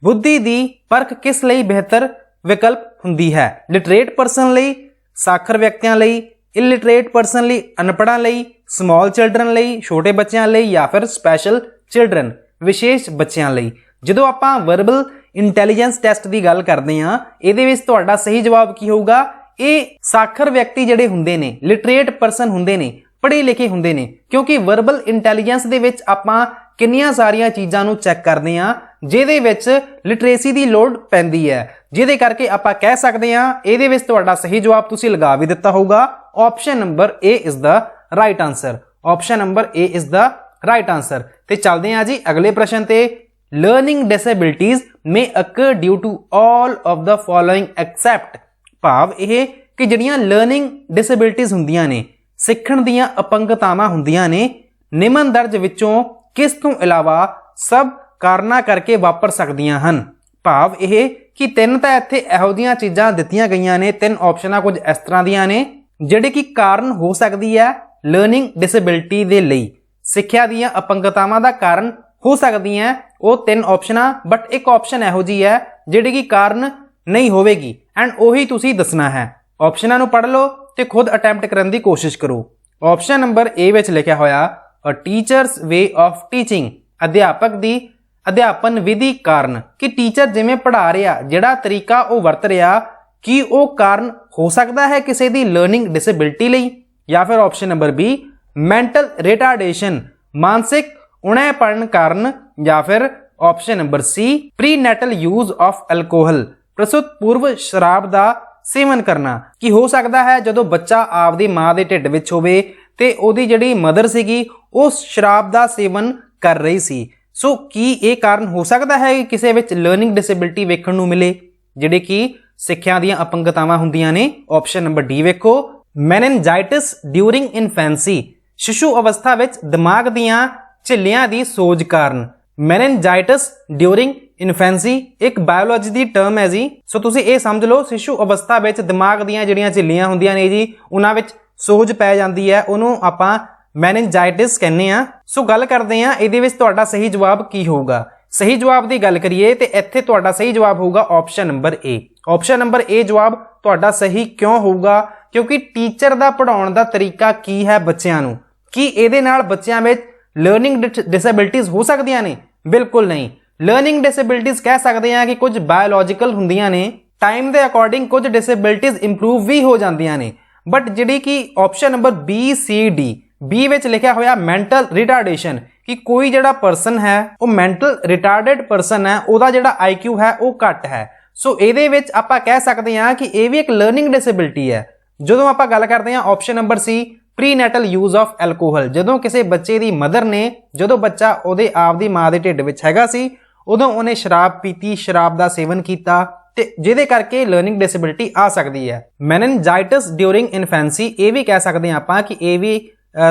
ਬੁੱਧੀ ਦੀ ਪਰਖ ਕਿਸ ਲਈ ਬਿਹਤਰ ਵਿਕਲਪ ਹੁੰਦੀ ਹੈ? ਲਿਟਰੇਟ ਪਰਸਨ ਲਈ, ਸਾਖਰ ਵਿਅਕਤੀਆਂ ਲਈ, ਇਲਿਟਰੇਟ ਪਰਸਨ ਲਈ, ਅਨਪੜ੍ਹਾਂ ਲਈ, ਸਮਾਲ ਚਿਲਡਰਨ ਲਈ, ਛੋਟੇ ਬੱਚਿਆਂ ਲਈ, ਜਾਂ ਫਿਰ ਸਪੈਸ਼ਲ ਚਿਲਡਰਨ, ਵਿਸ਼ੇਸ਼ ਬੱਚਿਆਂ ਲਈ। ਜਦੋਂ ਆਪਾਂ ਵਰਬਲ ਇੰਟੈਲੀਜੈਂਸ ਟੈਸਟ ਦੀ ਗੱਲ ਕਰਦੇ ਹਾਂ ਇਹਦੇ ਵਿੱਚ ਤੁਹਾਡਾ ਸਹੀ ਜਵਾਬ ਕੀ ਹੋਊਗਾ? ਇਹ ਸਾਖਰ ਵਿਅਕਤੀ ਜਿਹੜੇ ਹੁੰਦੇ ਨੇ, ਲਿਟਰੇਟ ਪਰਸਨ ਹੁੰਦੇ ਨੇ, ਪੜ੍ਹੇ ਲਿਖੇ ਹੁੰਦੇ ਨੇ, ਕਿਉਂਕਿ ਵਰਬਲ ਇੰਟੈਲੀਜੈਂਸ ਦੇ ਵਿੱਚ ਆਪਾਂ ਕਿੰਨੀਆਂ ਸਾਰੀਆਂ ਚੀਜ਼ਾਂ ਨੂੰ ਚੈੱਕ ਕਰਦੇ ਹਾਂ ਜਿਹਦੇ ਵਿੱਚ ਲਿਟਰੇਸੀ ਦੀ ਲੋੜ ਪੈਂਦੀ ਹੈ, ਜਿਹਦੇ ਕਰਕੇ ਆਪਾਂ ਕਹਿ ਸਕਦੇ ਹਾਂ ਇਹਦੇ ਵਿੱਚ ਤੁਹਾਡਾ ਸਹੀ ਜਵਾਬ ਤੁਸੀਂ ਲਗਾ ਵੀ ਦਿੱਤਾ ਹੋਊਗਾ। Option number A is the right answer, option number A is the right answer. ਤੇ ਚੱਲਦੇ ਹਾਂ ਜੀ ਅਗਲੇ ਪ੍ਰਸ਼ਨ ਤੇ। Learning disabilities may occur due to all of the following except, ਭਾਵ ਇਹ ਕਿ ਜਿਹੜੀਆਂ ਲਰਨਿੰਗ ਡਿਸੇਬਿਲਿਟੀਜ਼ ਹੁੰਦੀਆਂ ਨੇ, ਸਿੱਖਣ ਦੀਆਂ ਅਪੰਗਤਾਵਾਂ ਹੁੰਦੀਆਂ ਨੇ, ਨਿਮਨ ਦਰਜ ਵਿੱਚੋਂ ਕਿਸ ਤੋਂ ਇਲਾਵਾ ਸਭ ਕਾਰਨਾਂ ਕਰਕੇ ਵਾਪਰ ਸਕਦੀਆਂ ਹਨ। ਭਾਵ ਇਹ ਕਿ ਤਿੰਨ ਤਾਂ ਇੱਥੇ ਇਹੋ ਜਿਹੀਆਂ ਚੀਜ਼ਾਂ ਦਿੱਤੀਆਂ ਗਈਆਂ ਨੇ, ਤਿੰਨ ਆਪਸ਼ਨਾਂ ਕੁਝ ਇਸ ਤਰ੍ਹਾਂ ਦੀਆਂ ਨੇ ਜਿਹੜੇ ਕਿ ਕਾਰਨ ਹੋ ਸਕਦੀ ਹੈ ਲਰਨਿੰਗ ਡਿਸੇਬਿਲਿਟੀ ਦੇ ਲਈ, ਸਿੱਖਿਆ ਦੀਆਂ ਅਪੰਗਤਾਵਾਂ ਦਾ ਕਾਰਨ ਹੋ ਸਕਦੀਆਂ ਉਹ ਤਿੰਨ ਆਪਸ਼ਨਾਂ, ਬਟ ਇੱਕ ਆਪਸ਼ਨ ਇਹੋ ਜਿਹੀ ਹੈ ਜਿਹੜੀ ਕਿ ਕਾਰਨ ਨਹੀਂ ਹੋਵੇਗੀ, ਐਂਡ ਉਹੀ ਤੁਸੀਂ ਦੱਸਣਾ ਹੈ। ਆਪਸ਼ਨਾਂ ਨੂੰ ਪੜ੍ਹ ਲਓ ਤੇ ਖੁਦ ਅਟੈਂਪਟ ਕਰਨ ਦੀ ਕੋਸ਼ਿਸ਼ ਕਰੋ। ਆਪਸ਼ਨ ਨੰਬਰ ਏ ਵਿੱਚ ਲਿਖਿਆ ਹੋਇਆ ਅ ਟੀਚਰਸ ਵੇ ਆਫ ਟੀਚਿੰਗ, ਅਧਿਆਪਕ ਦੀ ਅਧਿਆਪਨ ਵਿਧੀ ਕਾਰਨ, ਕਿ ਟੀਚਰ ਜਿਵੇਂ ਪੜ੍ਹਾ ਰਿਹਾ ਜਿਹੜਾ ਤਰੀਕਾ ਉਹ ਵਰਤ ਰਿਹਾ ਕੀ ਉਹ ਕਾਰਨ ਹੋ ਸਕਦਾ ਹੈ ਕਿਸੇ ਦੀ ਲਰਨਿੰਗ ਡਿਸੇਬਿਲਿਟੀ ਲਈ? ਜਾਂ ਫਿਰ option number B mental retardation, ਮਾਨਸਿਕ ਉਣੇਪਣ ਕਾਰਨ? ਜਾਂ ਫਿਰ option number C prenatal use of alcohol, ਪ੍ਰਸੂਤ ਪੂਰਵ ਸ਼ਰਾਬ ਦਾ ਸੇਵਨ ਕਰਨਾ, ਕਿ ਹੋ ਸਕਦਾ ਹੈ ਜਦੋਂ ਬੱਚਾ ਆਪਦੀ ਮਾਂ ਦੇ ਢਿੱਡ ਵਿੱਚ ਹੋਵੇ ਤੇ ਉਹਦੀ ਜਿਹੜੀ ਮਦਰ ਸੀਗੀ ਉਹ ਸ਼ਰਾਬ ਦਾ ਸੇਵਨ ਕਰ ਰਹੀ ਸੀ। ਸੋ ਕੀ ਇਹ ਕਾਰਨ ਹੋ ਸਕਦਾ ਹੈ ਕਿ ਕਿਸੇ ਵਿੱਚ ਲਰਨਿੰਗ ਡਿਸੇਬਿਲਿਟੀ ਵੇਖਣ ਨੂੰ ਮਿਲੇ ਜਿਹੜੇ ਕਿ ਸਿੱਖਿਆ ਦੀਆਂ ਅਪੰਗਤਾਵਾਂ ਹੁੰਦੀਆਂ ਨੇ? ਆਪਸ਼ਨ ਨੰਬਰ ਡੀ ਵੇਖੋ ਮੈਨਿਨਜਾਈਟਿਸ ਡਿਊਰਿੰਗ ਇਨਫੈਂਸੀ, ਸ਼ਿਸ਼ੂ ਅਵਸਥਾ ਵਿੱਚ ਦਿਮਾਗ ਦੀਆਂ ਝਿੱਲੀਆਂ ਦੀ ਸੋਜ ਕਾਰਨ। ਮੈਨਿਨਜਾਈਟਿਸ ਡਿਊਰਿੰਗ ਇਨਫੈਂਸੀ ਇੱਕ ਬਾਇਓਲੋਜੀ ਦੀ ਟਰਮ ਹੈ ਜੀ। ਸੋ ਤੁਸੀਂ ਇਹ ਸਮਝ ਲਓ ਸ਼ਿਸ਼ੂ ਅਵਸਥਾ ਵਿੱਚ ਦਿਮਾਗ ਦੀਆਂ ਜਿਹੜੀਆਂ ਝਿੱਲੀਆਂ ਹੁੰਦੀਆਂ ਨੇ ਜੀ ਉਹਨਾਂ ਵਿੱਚ ਸੋਜ ਪੈ ਜਾਂਦੀ ਹੈ, ਉਹਨੂੰ ਆਪਾਂ ਮੈਨਿਨਜਾਈਟਿਸ ਕਹਿੰਦੇ ਆ। ਸੋ ਗੱਲ ਕਰਦੇ ਆ ਇਹਦੇ ਵਿੱਚ ਤੁਹਾਡਾ ਸਹੀ ਜਵਾਬ ਕੀ ਹੋਊਗਾ। ਸਹੀ ਜਵਾਬ ਦੀ ਗੱਲ ਕਰੀਏ ਤੇ ਇੱਥੇ ਤੁਹਾਡਾ ਸਹੀ ਜਵਾਬ ਹੋਊਗਾ ਆਪਸ਼ਨ ਨੰਬਰ ਏ। ਆਪਸ਼ਨ ਨੰਬਰ ਏ ਜਵਾਬ ਤੁਹਾਡਾ ਸਹੀ ਕਿਉਂ ਹੋਊਗਾ? ਕਿਉਂਕਿ ਟੀਚਰ ਦਾ ਪੜਾਉਣ ਦਾ ਤਰੀਕਾ ਕੀ ਹੈ ਬੱਚਿਆਂ ਨੂੰ, ਕੀ ਇਹਦੇ ਨਾਲ ਬੱਚਿਆਂ ਵਿੱਚ ਲਰਨਿੰਗ ਡਿਸੇਬਿਲਿਟੀਜ਼ ਹੋ ਸਕਦੀਆਂ ਨੇ? ਬਿਲਕੁਲ ਨਹੀਂ। ਲਰਨਿੰਗ ਡਿਸੇਬਿਲਿਟੀਜ਼ ਕਹਿ ਸਕਦੇ ਆ ਕਿ ਕੁਝ ਬਾਇਓਲੋਜੀਕਲ ਹੁੰਦੀਆਂ ਨੇ, ਟਾਈਮ ਦੇ ਅਕੋਰਡਿੰਗ ਕੁਝ ਡਿਸੇਬਿਲਿਟੀਜ਼ ਇੰਪਰੂਵ ਵੀ ਹੋ ਜਾਂਦੀਆਂ ਨੇ, ਬਟ ਜਿਹੜੀ ਕਿ option number B C D B ਵਿੱਚ ਲਿਖਿਆ ਹੋਇਆ ਮੈਂਟਲ ਰਿਟਾਰਡੇਸ਼ਨ ਕਿ ਕੋਈ ਜਿਹੜਾ ਪਰਸਨ ਹੈ ਉਹ ਮੈਂਟਲ ਰਿਟਾਰਡਡ ਪਰਸਨ ਹੈ, ਉਹਦਾ ਜਿਹੜਾ IQ ਹੈ ਉਹ ਘੱਟ ਹੈ। ਸੋ ਇਹਦੇ ਵਿੱਚ ਆਪਾਂ ਕਹਿ ਸਕਦੇ ਹਾਂ ਕਿ ਇਹ ਵੀ ਇੱਕ ਲਰਨਿੰਗ ਡਿਸੇਬਿਲਿਟੀ ਹੈ। ਜਦੋਂ ਆਪਾਂ ਗੱਲ ਕਰਦੇ ਹਾਂ option number C prenatal use of alcohol, ਜਦੋਂ ਕਿਸੇ ਬੱਚੇ ਦੀ ਮਦਰ ਨੇ, ਜਦੋਂ ਬੱਚਾ ਉਹਦੇ ਆਪ ਦੀ ਮਾਂ ਦੇ ਢਿੱਡ ਵਿੱਚ ਹੈਗਾ ਸੀ ਉਦੋਂ ਉਹਨੇ ਸ਼ਰਾਬ ਪੀਤੀ, ਸ਼ਰਾਬ ਦਾ ਸੇਵਨ ਕੀਤਾ ਤੇ ਜਿਹਦੇ ਕਰਕੇ ਲਰਨਿੰਗ ਡਿਸੇਬਿਲਿਟੀ ਆ ਸਕਦੀ ਹੈ। ਮੈਨਿਨਜਾਈਟਿਸ ਡਿਊਰਿੰਗ ਇਨਫੈਂਸੀ ਇਹ ਵੀ ਕਹਿ ਸਕਦੇ ਹਾਂ ਆਪਾਂ ਕਿ ਇਹ ਵੀ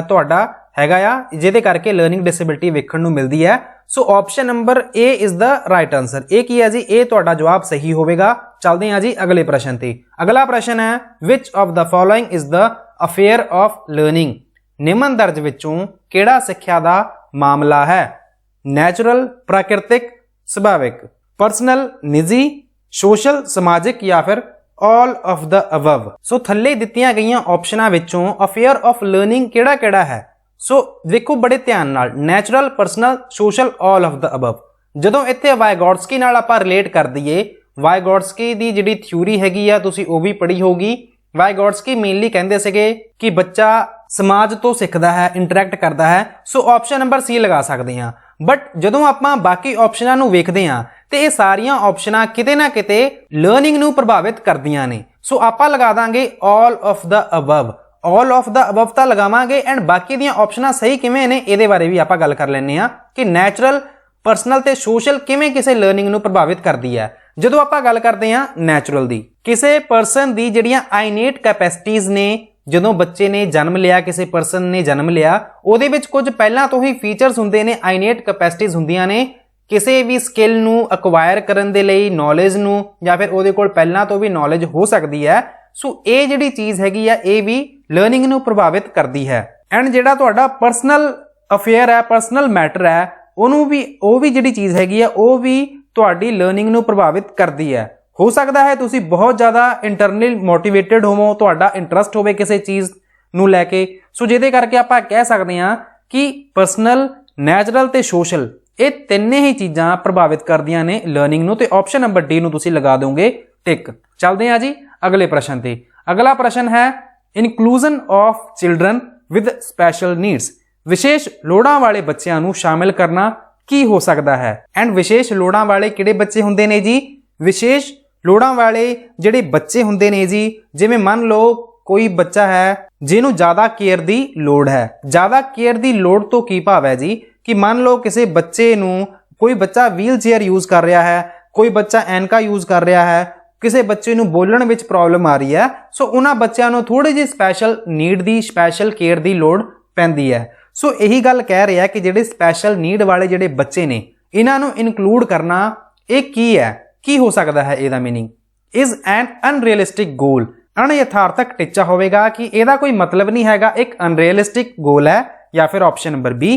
ਤੁਹਾਡਾ ਹੈਗਾ ਆ ਜਿਹਦੇ ਕਰਕੇ ਲਰਨਿੰਗ ਡਿਸੇਬਿਲਿਟੀ ਵੇਖਣ ਨੂੰ ਮਿਲਦੀ ਹੈ। ਸੋ option number A is the right answer. ਇਹ ਕੀ ਹੈ ਜੀ? ਇਹ ਤੁਹਾਡਾ ਜਵਾਬ ਸਹੀ ਹੋਵੇਗਾ। ਚੱਲਦੇ ਹਾਂ ਜੀ ਅਗਲੇ ਪ੍ਰਸ਼ਨ ਤੇ। ਅਗਲਾ ਪ੍ਰਸ਼ਨ ਹੈ which of the following is the affair of learning. ਨਿਮਨ ਦਰਜ ਵਿੱਚੋਂ ਕਿਹੜਾ ਸਿੱਖਿਆ ਦਾ ਮਾਮਲਾ ਹੈ? ਨੈਚੁਰਲ ਪ੍ਰਾਕਿਰਤਿਕ ਸੁਭਾਵਿਕ, ਪਰਸਨਲ ਨਿੱਜੀ, ਸੋਸ਼ਲ ਸਮਾਜਿਕ ਜਾਂ ਫਿਰ all of the above। ਸੋ ਥੱਲੇ ਦਿੱਤੀਆਂ ਗਈਆਂ ਆਪਸ਼ਨਾਂ ਵਿੱਚੋਂ ਅਫੇਅਰ ਆਫ ਲਰਨਿੰਗ ਕਿਹੜਾ ਹੈ? ਸੋ ਦੇਖੋ ਬੜੇ ਧਿਆਨ ਨਾਲ, natural, personal, social, all of the above। ਜਦੋਂ ਇੱਥੇ ਵਾਇਗੋਟਸਕੀ ਨਾਲ ਆਪਾਂ ਰਿਲੇਟ ਕਰ ਦਈਏ, ਵਾਇਗੋਟਸਕੀ ਦੀ ਜਿਹੜੀ ਥਿਊਰੀ ਹੈਗੀ ਆ ਤੁਸੀਂ ਉਹ ਵੀ ਪੜ੍ਹੀ ਹੋਊਗੀ। ਵਾਇਗੋਟਸਕੀ ਮੇਨਲੀ ਕਹਿੰਦੇ ਸੀਗੇ ਕਿ ਬੱਚਾ ਸਮਾਜ ਤੋਂ ਸਿੱਖਦਾ ਹੈ, ਇੰਟਰੈਕਟ ਕਰਦਾ ਹੈ। ਸੋ ਆਪਸ਼ਨ ਨੰਬਰ ਸੀ ਲਗਾ ਸਕਦੇ ਹਾਂ। ਬਟ ਜਦੋਂ ਆਪਾਂ ਬਾਕੀ ਆਪਸ਼ਨਾਂ ਨੂੰ ਵੇਖਦੇ ਹਾਂ ਤੇ ਇਹ ਸਾਰੀਆਂ ਆਪਸ਼ਨਾਂ ਕਿਤੇ ਨਾ ਕਿਤੇ ਲਰਨਿੰਗ ਨੂੰ ਪ੍ਰਭਾਵਿਤ ਕਰਦੀਆਂ ਨੇ। ਸੋ ਆਪਾਂ ਲਗਾ ਦਾਂਗੇ all of the above। all of the above ਤਾਂ ਲਗਾਵਾਂਗੇ ਐਂਡ ਬਾਕੀ ਦੀਆਂ ਆਪਸ਼ਨਾਂ ਸਹੀ ਕਿਵੇਂ ਨੇ ਇਹਦੇ ਬਾਰੇ ਵੀ ਆਪਾਂ ਗੱਲ ਕਰ ਲੈਂਦੇ ਆ ਕਿ ਨੈਚੁਰਲ, ਪਰਸਨਲ ਤੇ ਸੋਸ਼ਲ ਕਿਵੇਂ ਕਿਸੇ ਲਰਨਿੰਗ ਨੂੰ ਪ੍ਰਭਾਵਿਤ ਕਰਦੀ ਹੈ। ਜਦੋਂ ਆਪਾਂ ਗੱਲ ਕਰਦੇ ਆ ਨੈਚੁਰਲ ਦੀ, ਕਿਸੇ ਪਰਸਨ ਦੀ ਜਿਹੜੀਆਂ ਆਈਨੇਟ ਕੈਪੈਸਿਟੀਜ਼ ਨੇ, ਜਦੋਂ ਬੱਚੇ ਨੇ ਜਨਮ ਲਿਆ, ਕਿਸੇ ਪਰਸਨ ਨੇ ਜਨਮ ਲਿਆ, ਉਹਦੇ ਵਿੱਚ ਕੁਝ ਪਹਿਲਾਂ ਤੋਂ ਹੀ ਫੀਚਰਸ ਹੁੰਦੇ ਨੇ, ਆਈਨੇਟ ਕੈਪੈਸਿਟੀਜ਼ ਹੁੰਦੀਆਂ ਨੇ ਕਿਸੇ ਵੀ ਸਕਿੱਲ ਨੂੰ ਅਕਵਾਇਰ ਕਰਨ ਦੇ ਲਈ, ਨੌਲੇਜ ਨੂੰ, ਜਾਂ ਫਿਰ ਉਹਦੇ ਕੋਲ ਪਹਿਲਾਂ ਤੋਂ ਵੀ ਨੌਲੇਜ ਹੋ ਸਕਦੀ ਹੈ। ਸੋ ਇਹ ਜਿਹੜੀ ਚੀਜ਼ ਹੈਗੀ ਆ ਇਹ ਵੀ ਲਰਨਿੰਗ ਨੂੰ ਪ੍ਰਭਾਵਿਤ ਕਰਦੀ ਹੈ। ਐਂਡ ਜਿਹੜਾ ਤੁਹਾਡਾ ਪਰਸਨਲ ਅਫੇਅਰ ਹੈ, ਪਰਸਨਲ ਮੈਟਰ ਹੈ, ਉਹ ਵੀ ਜਿਹੜੀ ਚੀਜ਼ ਹੈਗੀ ਆ ਉਹ ਵੀ ਤੁਹਾਡੀ ਲਰਨਿੰਗ ਨੂੰ ਪ੍ਰਭਾਵਿਤ ਕਰਦੀ ਹੈ। ਹੋ ਸਕਦਾ ਹੈ ਤੁਸੀਂ ਬਹੁਤ ਜ਼ਿਆਦਾ ਇੰਟਰਨਲ ਮੋਟੀਵੇਟਡ ਹੋਵੋ, ਤੁਹਾਡਾ ਇੰਟਰਸਟ ਹੋਵੇ ਕਿਸੇ ਚੀਜ਼ ਨੂੰ ਲੈ ਕੇ। ਸੋ ਜਿਹਦੇ ਕਰਕੇ ਆਪਾਂ ਕਹਿ ਸਕਦੇ ਹਾਂ ਕਿ ਪਰਸਨਲ, ਨੈਚੁਰਲ ਤੇ ਸੋਸ਼ਲ ਇਹ ਤਿੰਨੇ ਹੀ ਚੀਜ਼ਾਂ ਪ੍ਰਭਾਵਿਤ ਕਰਦੀਆਂ ਨੇ ਲਰਨਿੰਗ ਨੂੰ। ਤੇ ਆਪਸ਼ਨ ਨੰਬਰ ਡੀ ਨੂੰ ਤੁਸੀਂ ਲਗਾ ਦੋਗੇ ਟਿਕ। ਚੱਲਦੇ ਹਾਂ ਜੀ ਅਗਲੇ ਪ੍ਰਸ਼ਨ ਤੇ। ਅਗਲਾ ਪ੍ਰਸ਼ਨ ਹੈ inclusion of children with special needs. ਵਿਸ਼ੇਸ਼ ਲੋੜਾਂ ਵਾਲੇ ਬੱਚਿਆਂ ਨੂੰ ਸ਼ਾਮਿਲ ਕਰਨਾ ਕੀ ਹੋ ਸਕਦਾ ਹੈ? ਐਂਡ ਵਿਸ਼ੇਸ਼ ਲੋੜਾਂ ਵਾਲੇ ਕਿਹੜੇ ਬੱਚੇ ਹੁੰਦੇ ਨੇ ਜੀ? ਵਿਸ਼ੇਸ਼ ਲੋੜਾਂ ਵਾਲੇ ਜਿਹੜੇ ਬੱਚੇ ਹੁੰਦੇ ਨੇ ਜੀ, ਜਿਵੇਂ ਮੰਨ ਲਓ ਕੋਈ ਬੱਚਾ ਹੈ ਜਿਹਨੂੰ ਜ਼ਿਆਦਾ ਕੇਅਰ ਦੀ ਲੋੜ ਹੈ। ਜ਼ਿਆਦਾ ਕੇਅਰ ਦੀ ਲੋੜ ਤੋਂ ਕੀ ਭਾਵ ਹੈ ਜੀ ਕਿ ਮੰਨ ਲਓ ਕਿਸੇ ਬੱਚੇ ਨੂੰ, ਕੋਈ ਬੱਚਾ ਵੀਲ ਚੇਅਰ ਯੂਜ਼ ਕਰ ਰਿਹਾ ਹੈ, ਕੋਈ ਬੱਚਾ ਐਨਕਾ ਯੂਜ਼ ਕਰ ਰਿਹਾ ਹੈ, ਕਿਸੇ ਬੱਚੇ ਨੂੰ ਬੋਲਣ ਵਿੱਚ ਪ੍ਰੋਬਲਮ ਆ ਰਹੀ ਹੈ। ਸੋ ਉਹਨਾਂ ਬੱਚਿਆਂ ਨੂੰ ਥੋੜੀ ਜਿਹੀ ਸਪੈਸ਼ਲ ਨੀਡ ਦੀ, ਸਪੈਸ਼ਲ ਕੇਅਰ ਦੀ ਲੋੜ ਪੈਂਦੀ ਹੈ। ਸੋ ਇਹੀ ਗੱਲ ਕਹਿ ਰਿਹਾ ਕਿ ਜਿਹੜੇ ਸਪੈਸ਼ਲ ਨੀਡ ਵਾਲੇ ਜਿਹੜੇ ਬੱਚੇ ਨੇ ਇਹਨਾਂ ਨੂੰ ਇਨਕਲੂਡ ਕਰਨਾ ਇਹ ਕੀ ਹੈ? ਕੀ ਹੋ ਸਕਦਾ ਹੈ ਇਹਦਾ ਮੀਨਿੰਗ? ਇਜ਼ ਐਨ ਅਨਰੀਅਲਿਸਟਿਕ ਗੋਲ। ਅਣਯਥਾਰਥਕ ਟੀਚਾ ਹੋਵੇਗਾ ਕਿ ਇਹਦਾ ਕੋਈ ਮਤਲਬ ਨਹੀਂ ਹੈਗਾ, ਇੱਕ ਅਨਰੀਅਲਿਸਟਿਕ ਗੋਲ ਹੈ। ਜਾਂ ਫਿਰ option number B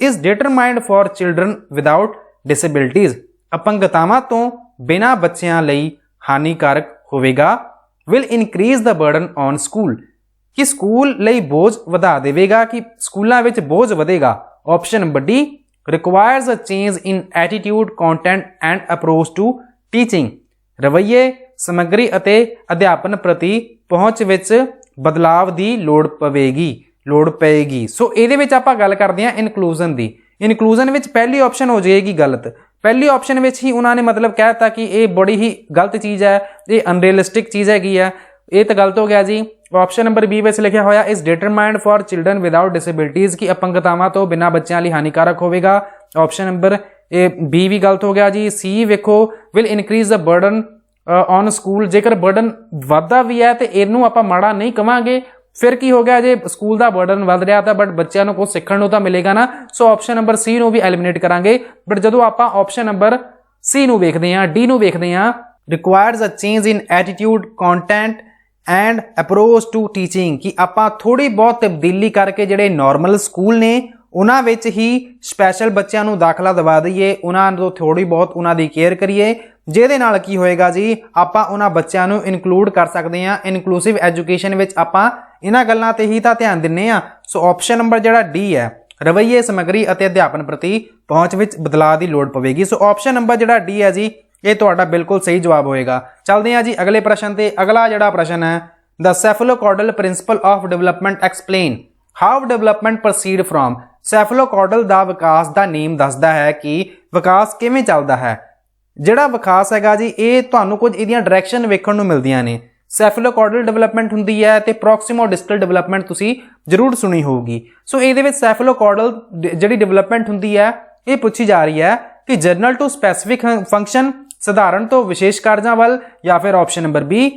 is determined for children without disabilities. ਅਪੰਗਤਾਵਾਂ ਤੋਂ ਬਿਨਾਂ ਬੱਚਿਆਂ ਲਈ ਹਾਨੀਕਾਰਕ ਹੋਵੇਗਾ। Will increase the burden on school. ਕਿ ਸਕੂਲ ਲਈ ਬੋਝ ਵਧਾ ਦੇਵੇਗਾ, ਕਿ ਸਕੂਲਾਂ ਵਿੱਚ ਬੋਝ ਵਧੇਗਾ। Option number D requires a change in attitude, content and approach to teaching. ਰਵੱਈਏ, ਸਮੱਗਰੀ ਅਤੇ ਅਧਿਆਪਨ ਪ੍ਰਤੀ ਪਹੁੰਚ ਵਿੱਚ ਬਦਲਾਵ ਦੀ ਲੋੜ ਪਏਗੀ। ਸੋ ਇਹਦੇ ਵਿੱਚ ਆਪਾਂ ਗੱਲ ਕਰਦੇ ਹਾਂ ਇਨਕਲੂਜਨ ਦੀ। ਇਨਕਲੂਜਨ ਵਿੱਚ ਪਹਿਲੀ ਆਪਸ਼ਨ ਹੋ ਜਾਏਗੀ ਗਲਤ। ਪਹਿਲੀ ਆਪਸ਼ਨ ਵਿੱਚ ਹੀ ਉਹਨਾਂ ਨੇ ਮਤਲਬ ਕਹਿ ਦਿੱਤਾ ਕਿ ਇਹ ਬੜੀ ਹੀ ਗਲਤ ਚੀਜ਼ ਹੈ, ਇਹ ਅਨਰੀਅਲਿਸਟਿਕ ਚੀਜ਼ ਹੈਗੀ ਆ, ਇਹ ਤਾਂ ਗਲਤ ਹੋ ਗਿਆ ਜੀ। ਆਪਸ਼ਨ ਨੰਬਰ ਬੀ ਵਿੱਚ ਲਿਖਿਆ ਹੋਇਆ is determined for children without disabilities, ਕਿ ਅਪੰਗਤਾਵਾਂ ਤੋਂ ਬਿਨਾਂ ਬੱਚਿਆਂ ਲਈ ਹਾਨੀਕਾਰਕ ਹੋਵੇਗਾ। ਆਪਸ਼ਨ ਨੰਬਰ ਬੀ ਵੀ ਗਲਤ ਹੋ ਗਿਆ ਜੀ। ਸੀ ਵੇਖੋ will increase the burden on school. ਜੇਕਰ ਬਰਡਨ ਵੱਧਦਾ ਵੀ ਹੈ ਤੇ ਇਹਨੂੰ ਆਪਾਂ ਮਾੜਾ ਨਹੀਂ ਕਵਾਂਗੇ। ਫਿਰ ਕੀ ਹੋ ਗਿਆ, ਜੇ ਸਕੂਲ ਦਾ ਬਰਡਨ ਵੱਧ ਰਿਹਾ ਤਾਂ ਬਟ ਬੱਚਿਆਂ ਨੂੰ ਕੁਝ ਸਿੱਖਣ ਨੂੰ ਤਾਂ ਮਿਲੇਗਾ ਨਾ। ਸੋ ਆਪਸ਼ਨ ਨੰਬਰ ਸੀ ਨੂੰ ਵੀ ਐਲੀਮੀਨੇਟ ਕਰਾਂਗੇ। ਬਟ ਜਦੋਂ ਆਪਾਂ ਆਪਸ਼ਨ ਨੰਬਰ सी ਨੂੰ ਵੇਖਦੇ ਹਾਂ, डी ਨੂੰ ਵੇਖਦੇ ਹਾਂ। Requires a change in attitude, content and approach to teaching, ਕਿ ਆਪਾਂ ਥੋੜੀ ਬਹੁਤ ਤਬਦੀਲੀ ਕਰਕੇ ਜਿਹੜੇ ਨਾਰਮਲ ਸਕੂਲ ਨੇ ਉਹਨਾਂ ਵਿੱਚ ਹੀ ਸਪੈਸ਼ਲ ਬੱਚਿਆਂ ਨੂੰ ਦਾਖਲਾ ਦਿਵਾ ਦਈਏ, ਉਹਨਾਂ ਤੋਂ ਥੋੜੀ ਬਹੁਤ ਉਹਨਾਂ ਦੀ ਕੇਅਰ ਕਰੀਏ, ਜਿਹਦੇ ਨਾਲ ਕੀ ਹੋਏਗਾ ਜੀ, ਆਪਾਂ ਉਹਨਾਂ ਬੱਚਿਆਂ ਨੂੰ ਇਨਕਲੂਡ ਕਰ ਸਕਦੇ ਹਾਂ ਇਨਕਲੂਸਿਵ ਐਜੂਕੇਸ਼ਨ ਵਿੱਚ। ਆਪਾਂ ਇਹਨਾਂ ਗੱਲਾਂ ਤੇ ਹੀ ਤਾਂ ਧਿਆਨ ਦਿੰਨੇ ਆ। ਸੋ ਆਪਸ਼ਨ ਨੰਬਰ ਜਿਹੜਾ ਡੀ ਹੈ, ਰਵੱਈਏ, ਸਮੱਗਰੀ ਅਤੇ ਅਧਿਆਪਨ ਪ੍ਰਤੀ ਪਹੁੰਚ ਵਿੱਚ ਬਦਲਾਅ ਦੀ ਲੋੜ ਪਵੇਗੀ। ਸੋ ਆਪਸ਼ਨ ਨੰਬਰ ਜਿਹੜਾ ਡੀ ਹੈ ਜੀ, ਇਹ ਤੁਹਾਡਾ ਬਿਲਕੁਲ ਸਹੀ ਜਵਾਬ ਹੋਏਗਾ। ਚੱਲਦੇ ਹਾਂ ਜੀ ਅਗਲੇ ਪ੍ਰਸ਼ਨ ਤੇ। ਅਗਲਾ ਜਿਹੜਾ ਪ੍ਰਸ਼ਨ ਹੈ, the cephalocaudal principle of development explain how development proceed from. Cephalocaudal ਦਾ ਵਿਕਾਸ ਦਾ ਨੇਮ ਦੱਸਦਾ ਹੈ ਕਿ ਵਿਕਾਸ ਕਿਵੇਂ ਚੱਲਦਾ ਹੈ। ਜਿਹੜਾ ਵਿਕਾਸ ਹੈਗਾ ਜੀ, ਇਹ ਤੁਹਾਨੂੰ ਕੁਝ ਇਹਦੀਆਂ ਡਾਇਰੈਕਸ਼ਨ ਵੇਖਣ ਨੂੰ ਮਿਲਦੀਆਂ ਨੇ। ਸੈਫਲੋਕੌਡਲ ਡਿਵੈਲਪਮੈਂਟ ਹੁੰਦੀ ਹੈ ਤੇ ਪ੍ਰੋਕਸੀਮੋ ਡਿਸਟਲ ਡਿਵੈਲਪਮੈਂਟ ਤੁਸੀਂ ਜ਼ਰੂਰ ਸੁਣੀ ਹੋਊਗੀ। ਸੋ ਇਹਦੇ ਵਿੱਚ ਸੈਫਲੋਕੌਡਲ ਜਿਹੜੀ ਡਿਵੈਲਪਮੈਂਟ ਹੁੰਦੀ ਹੈ, ਇਹ ਪੁੱਛੀ ਜਾ ਰਹੀ ਹੈ ਕਿ ਜਨਰਲ ਟੂ ਸਪੈਸੀਫਿਕ ਫੰਕਸ਼ਨ, ਸਧਾਰਨ ਤੋਂ ਵਿਸ਼ੇਸ਼ ਕਾਰਜਾਂ ਵੱਲ, ਜਾਂ ਫਿਰ option number B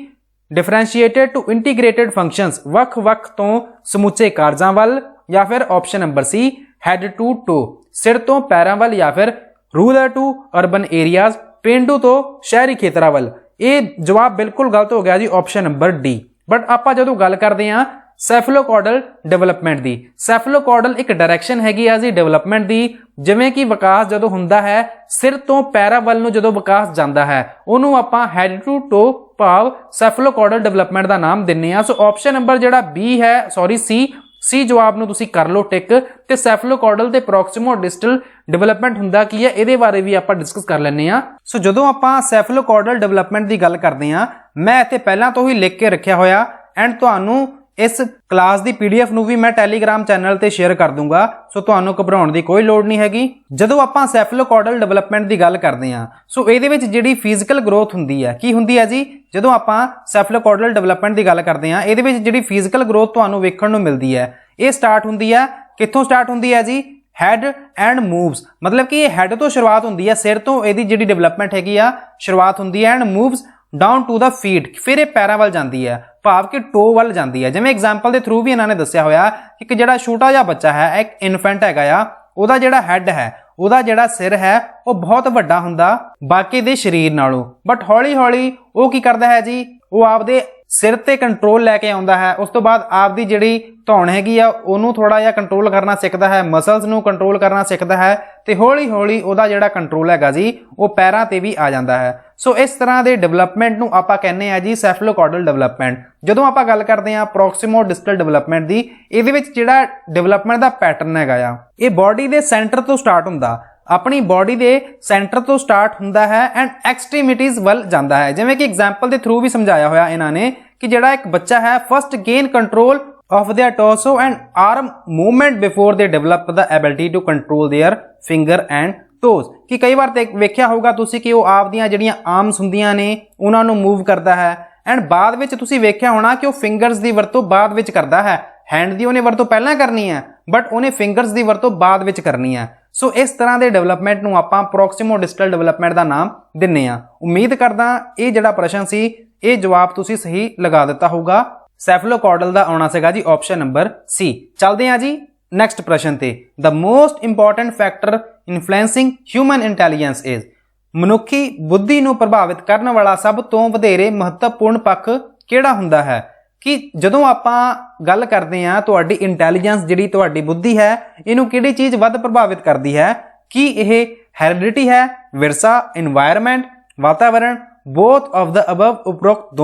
differentiated to integrated functions, ਵੱਖ-ਵੱਖ ਤੋਂ ਸਮੁੱਚੇ ਕਾਰਜਾਂ ਵੱਲ, ਜਾਂ ਫਿਰ option number C head to toe, ਸਿਰ ਤੋਂ ਪੈਰਾਂ ਵੱਲ, ਜਾਂ ਫਿਰ ਰੂਰਲ ਟੂ ਅਰਬਨ ਏਰੀਆਜ਼, ਪੇਂਡੂ ਤੋਂ ਸ਼ਹਿਰੀ ਖੇਤਰਾਂ ਵੱਲ। ਇਹ ਜਵਾਬ ਬਿਲਕੁਲ ਗਲਤ ਹੋ ਗਿਆ ਜੀ, ਆਪਸ਼ਨ ਨੰਬਰ ਡੀ। ਬਟ ਆਪਾਂ ਜਦੋਂ ਗੱਲ ਕਰਦੇ ਹਾਂ ਸੈਫਲੋਕੌਡਲ ਡਿਵੈਲਪਮੈਂਟ ਦੀ, ਸੈਫਲੋਕੌਡਲ ਇੱਕ ਡਾਇਰੈਕਸ਼ਨ ਹੈਗੀ ਆ ਜੀ ਡਿਵੈਲਪਮੈਂਟ ਦੀ। ਜਿਵੇਂ ਕਿ ਵਿਕਾਸ ਜਦੋਂ ਹੁੰਦਾ ਹੈ ਸਿਰ ਤੋਂ ਪੈਰਾਂ ਵੱਲ ਨੂੰ ਜਦੋਂ ਵਿਕਾਸ ਜਾਂਦਾ ਹੈ, ਉਹਨੂੰ ਆਪਾਂ ਹੈਡ ਟੂ ਟੋ ਭਾਵ ਸੈਫਲੋਕੌਡਲ ਡਿਵੈਲਪਮੈਂਟ ਦਾ ਨਾਮ ਦਿੰਨੇ ਆ। ਸੋ ਆਪਸ਼ਨ ਨੰਬਰ ਜਿਹੜਾ ਬੀ ਹੈ, ਸੌਰੀ ਸੀ ਜਵਾਬ ਨੂੰ ਤੁਸੀਂ ਕਰ ਲਓ ਟਿਕ। ਤੇ ਸੈਫਲੋਕੌਡਲ ਤੇ ਪ੍ਰੋਕਸੀਮੋ ਡਿਸਟਲ ਡਿਵੈਲਪਮੈਂਟ ਹੁੰਦਾ ਕੀ ਹੈ, ਇਹਦੇ ਬਾਰੇ ਵੀ ਆਪਾਂ ਡਿਸਕਸ ਕਰ ਲੈਂਦੇ ਆ। ਸੋ ਜਦੋਂ ਆਪਾਂ ਸੈਫਲੋਕੌਡਲ ਡਿਵੈਲਪਮੈਂਟ ਦੀ ਗੱਲ ਕਰਦੇ ਆ, ਮੈਂ ਇੱਥੇ ਪਹਿਲਾਂ ਤੋਂ ਹੀ ਲਿਖ ਕੇ ਰੱਖਿਆ ਹੋਇਆ ਐਂਡ ਤੁਹਾਨੂੰ ਇਸ ਕਲਾਸ ਦੀ ਪੀਡੀਐਫ ਨੂੰ ਵੀ ਮੈਂ ਟੈਲੀਗ੍ਰਾਮ ਚੈਨਲ ਤੇ ਸ਼ੇਅਰ ਕਰ ਦੂੰਗਾ। ਸੋ ਤੁਹਾਨੂੰ ਘਬਰਾਉਣ ਦੀ ਕੋਈ ਲੋੜ ਨਹੀਂ ਹੈਗੀ। ਜਦੋਂ ਆਪਾਂ ਸੈਫਲੋਕੌਡਲ ਡਿਵੈਲਪਮੈਂਟ ਦੀ ਗੱਲ ਕਰਦੇ ਆ, ਸੋ ਇਹਦੇ ਵਿੱਚ ਜਿਹੜੀ ਫਿਜ਼ੀਕਲ ਗਰੋਥ ਹੁੰਦੀ ਹੈ, ਕੀ ਹੁੰਦੀ ਹੈ ਜੀ, ਜਦੋਂ ਆਪਾਂ ਸੈਫਲੋਕੌਡਲ ਡਿਵੈਲਪਮੈਂਟ ਦੀ ਗੱਲ ਕਰਦੇ ਆ, ਇਹਦੇ ਵਿੱਚ ਜਿਹੜੀ ਫਿਜ਼ੀਕਲ ਗਰੋਥ ਤੁਹਾਨੂੰ ਵੇਖਣ ਨੂੰ ਮਿਲਦੀ ਹੈ, ਇਹ ਸਟਾਰਟ ਹੁੰਦੀ ਹੈ, ਕਿੱਥੋਂ ਸਟਾਰਟ ਹੁੰਦੀ ਹੈ ਜੀ, ਹੈਡ ਐਂਡ ਮੂਵਸ, ਮਤਲਬ ਕਿ ਇਹ ਹੈਡ ਤੋਂ ਸ਼ੁਰੂਆਤ ਹੁੰਦੀ ਹੈ, ਸਿਰ ਤੋਂ ਇਹਦੀ ਜਿਹੜੀ ਡਿਵੈਲਪਮੈਂਟ ਹੈਗੀ ਆ ਸ਼ੁਰੂਆਤ ਹੁੰਦੀ ਹੈ, and moves down to the feet, ਫਿਰ ਇਹ ਪੈਰਾਂ ਵੱਲ ਜਾਂਦੀ ਹੈ, ਭਾਵ ਕਿ ਟੋ ਵੱਲ ਜਾਂਦੀ ਹੈ। ਜਿਵੇਂ ਐਗਜ਼ਾਮਪਲ ਦੇ ਥਰੂ ਵੀ ਇਹਨਾਂ ਨੇ ਦੱਸਿਆ ਹੋਇਆ ਕਿ ਇੱਕ ਜਿਹੜਾ ਛੋਟਾ ਜਿਹਾ ਬੱਚਾ ਹੈ, ਇੱਕ ਇਨਫੈਂਟ ਹੈਗਾ ਆ, ਉਹਦਾ ਜਿਹੜਾ ਹੈਡ ਹੈ, ਉਹਦਾ ਜਿਹੜਾ ਸਿਰ ਹੈ, ਉਹ ਬਹੁਤ ਵੱਡਾ ਹੁੰਦਾ ਬਾਕੀ ਦੇ ਸਰੀਰ ਨਾਲੋਂ। ਬਟ ਹੌਲੀ ਹੌਲੀ ਉਹ ਕੀ ਕਰਦਾ ਹੈ ਜੀ, ਉਹ ਆਪਦੇ ਸਿਰ ਤੇ ਕੰਟਰੋਲ ਲੈ ਕੇ ਆਉਂਦਾ ਹੈ। ਉਸ ਤੋਂ ਬਾਅਦ ਆਪਦੀ ਜਿਹੜੀ ਧੌਣ ਹੈਗੀ ਆ ਉਹਨੂੰ ਥੋੜਾ ਜਿਹਾ ਕੰਟਰੋਲ ਕਰਨਾ ਸਿੱਖਦਾ ਹੈ, ਮਸਲਸ ਨੂੰ ਕੰਟਰੋਲ ਕਰਨਾ ਸਿੱਖਦਾ ਹੈ, ਤੇ ਹੌਲੀ ਹੌਲੀ ਉਹਦਾ ਜਿਹੜਾ ਕੰਟਰੋਲ ਹੈਗਾ ਜੀ ਉਹ ਪੈਰਾਂ ਤੇ ਵੀ ਆ ਜਾਂਦਾ ਹੈ। ਸੋ ਇਸ ਤਰ੍ਹਾਂ ਦੇ ਡਿਵੈਲਪਮੈਂਟ ਨੂੰ ਆਪਾਂ ਕਹਿੰਦੇ ਆ ਜੀ ਸੈਫਲੋਕੌਡਲ ਡਿਵੈਲਪਮੈਂਟ। ਜਦੋਂ ਆਪਾਂ ਗੱਲ ਕਰਦੇ ਆ ਪ੍ਰੋਕਸੀਮੋ ਡਿਸਟਲ ਡਿਵੈਲਪਮੈਂਟ ਦੀ, ਇਹਦੇ ਵਿੱਚ ਜਿਹੜਾ ਡਿਵੈਲਪਮੈਂਟ ਦਾ ਪੈਟਰਨ ਹੈਗਾ ਆ, ਇਹ ਬਾਡੀ ਦੇ ਸੈਂਟਰ ਤੋਂ ਸਟਾਰਟ ਹੁੰਦਾ, ਆਪਣੀ ਬਾਡੀ ਦੇ ਸੈਂਟਰ ਤੋਂ ਸਟਾਰਟ ਹੁੰਦਾ ਹੈ ਐਂਡ ਐਕਸਟ੍ਰੀਮਿਟੀਜ਼ ਵੱਲ ਜਾਂਦਾ ਹੈ। ਜਿਵੇਂ ਕਿ ਐਗਜ਼ਾਮਪਲ ਦੇ ਥਰੂ ਵੀ ਸਮਝਾਇਆ ਹੋਇਆ ਇਹਨਾਂ ਨੇ ਕਿ ਜਿਹੜਾ ਇੱਕ ਬੱਚਾ ਹੈ first gain control of their torso and arm movement before they develop the ability to control their finger and toes। ਕਿ ਕਈ ਵਾਰ ਤੇ ਵੇਖਿਆ ਹੋਊਗਾ ਤੁਸੀਂ ਕਿ ਉਹ ਆਪਦੀਆਂ ਜਿਹੜੀਆਂ ਆਰਮਸ ਹੁੰਦੀਆਂ ਨੇ ਉਹਨਾਂ ਨੂੰ ਮੂਵ ਕਰਦਾ ਹੈ, ਐਂਡ ਬਾਅਦ ਵਿੱਚ ਤੁਸੀਂ ਵੇਖਿਆ ਹੋਣਾ ਕਿ ਉਹ ਫਿੰਗਰਸ ਦੀ ਵਰਤੋਂ ਬਾਅਦ ਵਿੱਚ ਕਰਦਾ ਹੈ। ਹੈਂਡ ਦੀ ਉਹਨੇ ਵਰਤੋਂ ਪਹਿਲਾਂ ਕਰਨੀ ਹੈ, ਬਟ ਉਹਨੇ ਫਿੰਗਰਸ ਦੀ ਵਰਤੋਂ ਬਾਅਦ ਵਿੱਚ ਕਰਨੀ ਹੈ। ਸੋ ਇਸ ਤਰ੍ਹਾਂ ਦੇ ਡਿਵੈਲਪਮੈਂਟ ਨੂੰ ਆਪਾਂ ਪ੍ਰੋਕਸੀਮੋ ਡਿਸਟਲ ਡਿਵੈਲਪਮੈਂਟ ਦਾ ਨਾਮ ਦਿੰਨੇ ਆ। ਉਮੀਦ ਕਰਦਾ ਇਹ ਜਿਹੜਾ ਪ੍ਰਸ਼ਨ ਸੀ, ਇਹ ਜਵਾਬ ਤੁਸੀਂ ਸਹੀ ਲਗਾ ਦਿੱਤਾ ਹੋਊਗਾ। ਸੈਫਲੋਕੌਡਲ ਦਾ ਆਉਣਾ ਸੀਗਾ ਜੀ ਆਪਸ਼ਨ ਨੰਬਰ ਸੀ। ਚੱਲਦੇ ਹਾਂ ਜੀ ਨੈਕਸਟ ਪ੍ਰਸ਼ਨ ਤੇ। The most important factor influencing human intelligence is. ਮਨੁੱਖੀ ਬੁੱਧੀ ਨੂੰ ਪ੍ਰਭਾਵਿਤ ਕਰਨ ਵਾਲਾ ਸਭ ਤੋਂ ਵਧੇਰੇ ਮਹੱਤਵਪੂਰਨ ਪੱਖ ਕਿਹੜਾ ਹੁੰਦਾ ਹੈ? ਕਿ ਜਦੋਂ ਆਪਾਂ ਗੱਲ ਕਰਦੇ ਹਾਂ ਤੁਹਾਡੀ ਇੰਟੈਲੀਜੈਂਸ, ਜਿਹੜੀ ਤੁਹਾਡੀ ਬੁੱਧੀ ਹੈ, ਇਹਨੂੰ ਕਿਹੜੀ ਚੀਜ਼ ਵੱਧ ਪ੍ਰਭਾਵਿਤ ਕਰਦੀ ਹੈ? ਕੀ ਇਹ ਹੈਰੀਡਿਟੀ ਹੈ, ਵਿਰਸਾ, ਇਨਵਾਇਰਨਮੈਂਟ, ਵਾਤਾਵਰਣ, both of the above ਉਪਰੋਕਤ